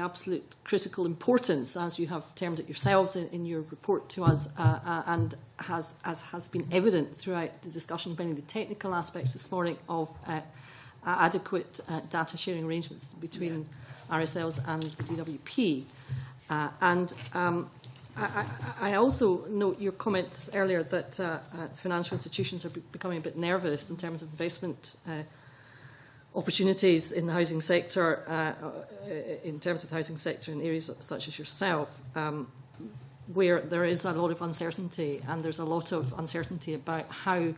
absolute critical importance, as you have termed it yourselves in your report to us, and has been evident throughout the discussion, many of the technical aspects this morning, of adequate data sharing arrangements between RSLs and the DWP. I also note your comments earlier that financial institutions are becoming a bit nervous in terms of investment opportunities in the housing sector, in terms of the housing sector in areas such as yourself, where there is a lot of uncertainty, and there's a lot of uncertainty about how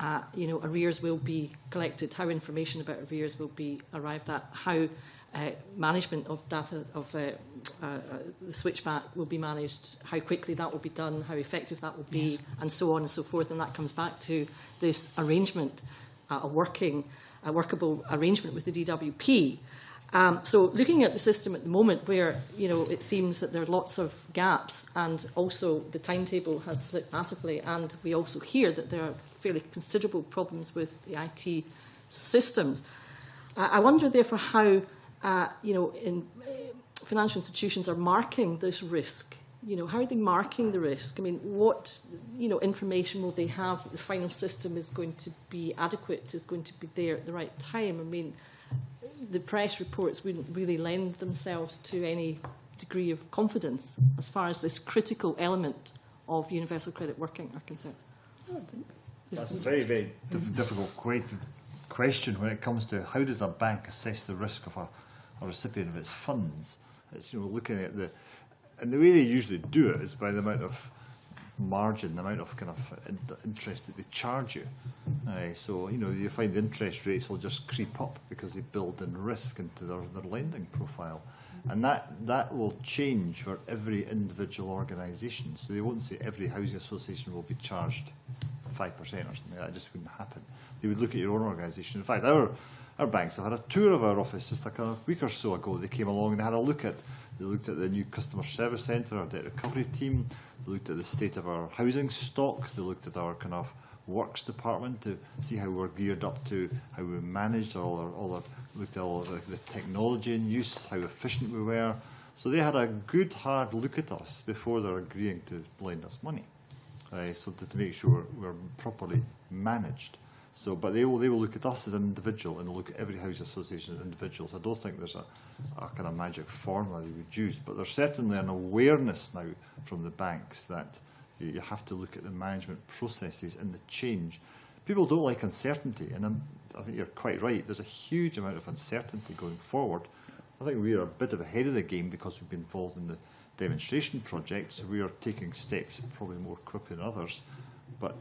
arrears will be collected, how information about arrears will be arrived at, how management of data of the switchback will be managed, how quickly that will be done, how effective that will be, and so on and so forth. And that comes back to this arrangement, a workable arrangement with the DWP. So looking at the system at the moment where, you know, it seems that there are lots of gaps and also the timetable has slipped massively, and we also hear that there are fairly considerable problems with the IT systems. I wonder therefore how, you know, financial institutions are marking this risk. You know, how are they marking the risk? I mean, what, you know, information will they have that the final system is going to be adequate, is going to be there at the right time? I mean, the press reports wouldn't really lend themselves to any degree of confidence as far as this critical element of universal credit working are concerned. That's a very, very difficult question when it comes to how does a bank assess the risk of a recipient of its funds. It's, you know, looking at and the way they usually do it is by the amount of margin, the amount of kind of interest that they charge you. So, you know, you find the interest rates will just creep up because they build in risk into their lending profile. And that will change for every individual organisation. So they won't say every housing association will be charged 5% or something like that. It just wouldn't happen. They would look at your own organisation. In fact, our banks have had a tour of our office just a kind of week or so ago. They came along and they had a look at, they looked at the new customer service centre, our debt recovery team. They looked at the state of our housing stock. They looked at our kind of works department to see how we're geared up to how we managed looked at all the technology in use, how efficient we were. So they had a good hard look at us before they're agreeing to lend us money. So to make sure we're properly managed. So, but they will look at us as an individual and look at every housing association as individuals. I don't think there's a kind of magic formula they would use, but there's certainly an awareness now from the banks that you have to look at the management processes and the change. People don't like uncertainty, and I think you're quite right. There's a huge amount of uncertainty going forward. I think we are a bit of ahead of the game because we've been involved in the demonstration project, so we are taking steps probably more quickly than others.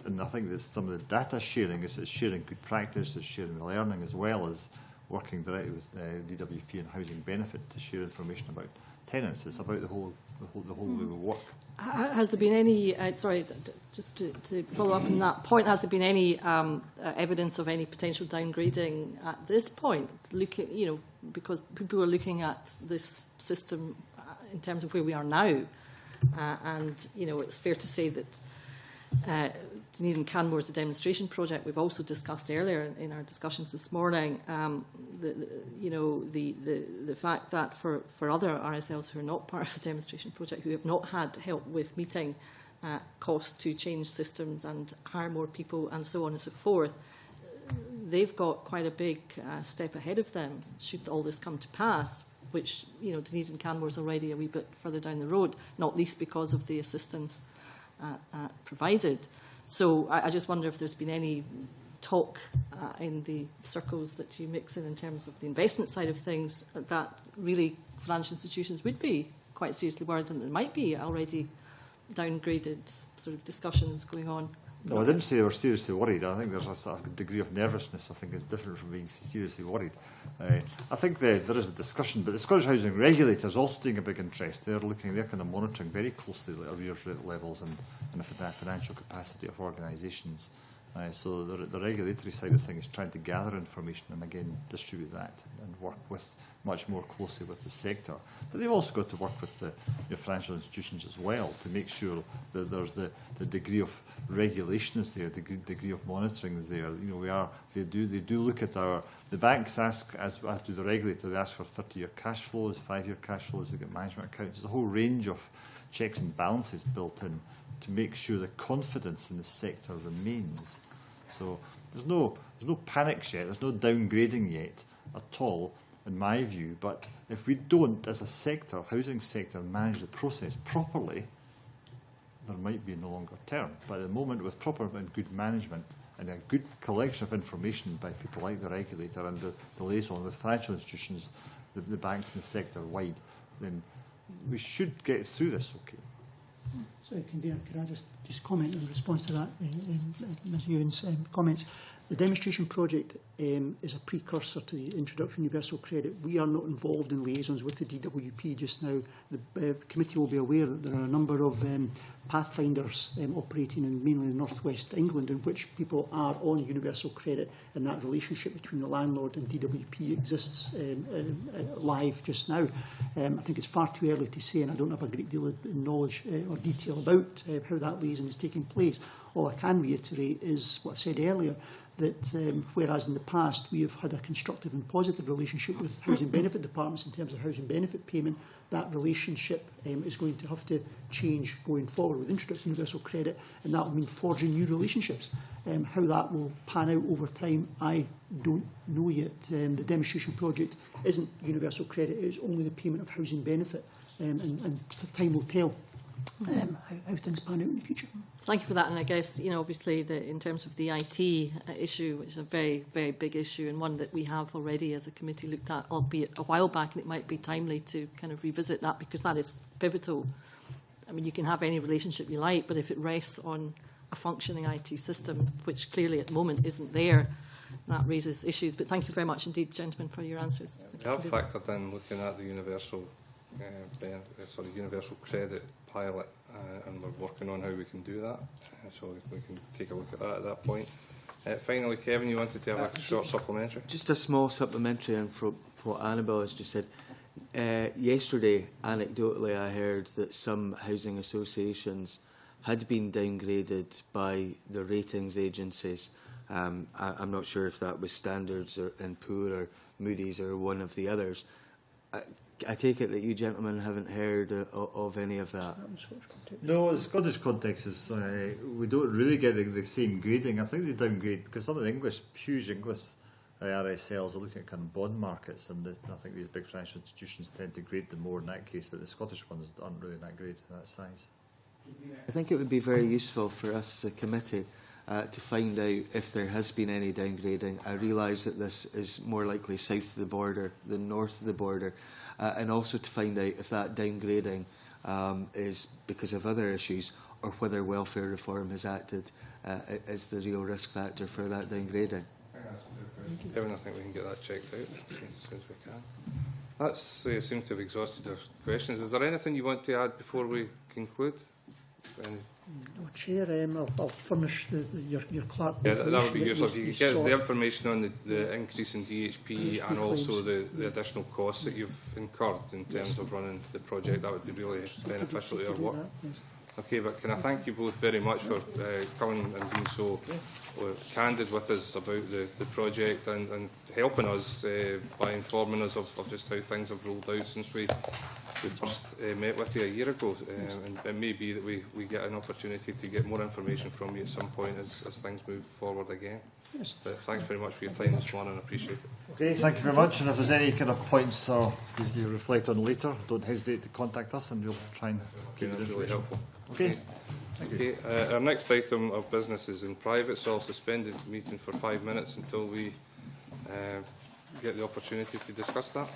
And I think that some of the data sharing is sharing good practice, is sharing the learning, as well as working directly with DWP and Housing Benefit to share information about tenants. It's about the whole way we work. Has there been any, just to follow up on that point, has there been any evidence of any potential downgrading at this point? You know, because people are looking at this system in terms of where we are now, and you know, it's fair to say that Dunedin Canmore is a demonstration project. We've also discussed earlier in our discussions this morning, the fact that for other RSLs who are not part of the demonstration project, who have not had help with meeting costs to change systems and hire more people and so on and so forth, they've got quite a big step ahead of them should all this come to pass, which, you know, Dunedin Canmore is already a wee bit further down the road, not least because of the assistance provided. So I just wonder if there's been any talk in the circles that you mix in terms of the investment side of things that really financial institutions would be quite seriously worried, and there might be already downgraded sort of discussions going on. No, I didn't say they were seriously worried. I think there's a sort of degree of nervousness. I think is different from being seriously worried. I think there is a discussion, but the Scottish Housing Regulator is also taking a big interest. They're kind of monitoring very closely the arrears rate levels and the financial capacity of organisations. So the regulatory side of things is trying to gather information and again distribute that and work much more closely with the sector. But they've also got to work with the financial institutions as well to make sure that there's the degree of regulation is there, the degree of monitoring is there. You know, they do look at the banks ask, as do the regulator, they ask for 30-year cash flows, 5-year cash flows, we get management accounts. There's a whole range of checks and balances built in to make sure the confidence in the sector remains. So there's no panics yet, there's no downgrading yet at all, in my view. But if we don't, as a sector, housing sector, manage the process properly, there might be in the longer term. But at the moment, with proper and good management and a good collection of information by people like the regulator and the liaison with financial institutions, the banks and the sector wide, then we should get through this okay. Convener, could I just comment in response to that, Ms Ewan's comments? The demonstration project is a precursor to the introduction of universal credit. We are not involved in liaisons with the DWP just now. The committee will be aware that there are a number of pathfinders operating in mainly North West England in which people are on universal credit, and that relationship between the landlord and DWP exists live just now. I think it's far too early to say, and I don't have a great deal of knowledge or detail about how that liaison is taking place. All I can reiterate is what I said earlier, that whereas in the past we have had a constructive and positive relationship with housing benefit departments in terms of housing benefit payment, that relationship is going to have to change going forward with introducing universal credit, and that will mean forging new relationships. How that will pan out over time, I don't know yet. The demonstration project isn't universal credit, it is only the payment of housing benefit, and time will tell how things pan out in the future. Thank you for that. And I guess, obviously, in terms of the IT issue, which is a very, very big issue and one that we have already as a committee looked at, albeit a while back, and it might be timely to kind of revisit that because that is pivotal. I mean, you can have any relationship you like, but if it rests on a functioning IT system, which clearly at the moment isn't there, that raises issues. But thank you very much indeed, gentlemen, for your answers. We have factored in looking at the universal credit pilot, and we're working on how we can do that, so we can take a look at that at that point. Finally, Kevin, you wanted to have a short supplementary? Just a small supplementary and from what Annabel has just said. Yesterday, anecdotally, I heard that some housing associations had been downgraded by the ratings agencies. I'm not sure if that was Standards and Poor or Moody's or one of the others. I take it that you gentlemen haven't heard of any of that. No, the Scottish context is we don't really get the same grading. I think they downgrade because some of the huge English RSLs are looking at kind of bond markets, and I think these big financial institutions tend to grade them more in that case, but the Scottish ones aren't really that great in that size. I think it would be very useful for us as a committee to find out if there has been any downgrading. I realise that this is more likely south of the border than north of the border, and also to find out if that downgrading is because of other issues or whether welfare reform has acted as the real risk factor for that downgrading. Kevin, I think we can get that checked out as soon as we can. That seems to have exhausted our questions. Is there anything you want to add before we conclude? No, Chair, I'll furnish your clerk. Yeah, that would be useful. If you could get us the information on the increase in DHP and also the additional costs that you've incurred in terms of running the project, that would be really beneficial to our work. Okay, but can I thank you both very much for coming and being so candid with us about the project and helping us by informing us of just how things have rolled out since we first met with you a year ago. And it may be that we get an opportunity to get more information from you at some point as things move forward again. Yes. But thanks very much for your time this morning. I appreciate it. Okay, thank you very much. And if there's any kind of points or you reflect on later, don't hesitate to contact us and we'll try and Okay, that's really helpful. Okay. Okay, our next item of business is in private, so I'll suspend the meeting for 5 minutes until we get the opportunity to discuss that.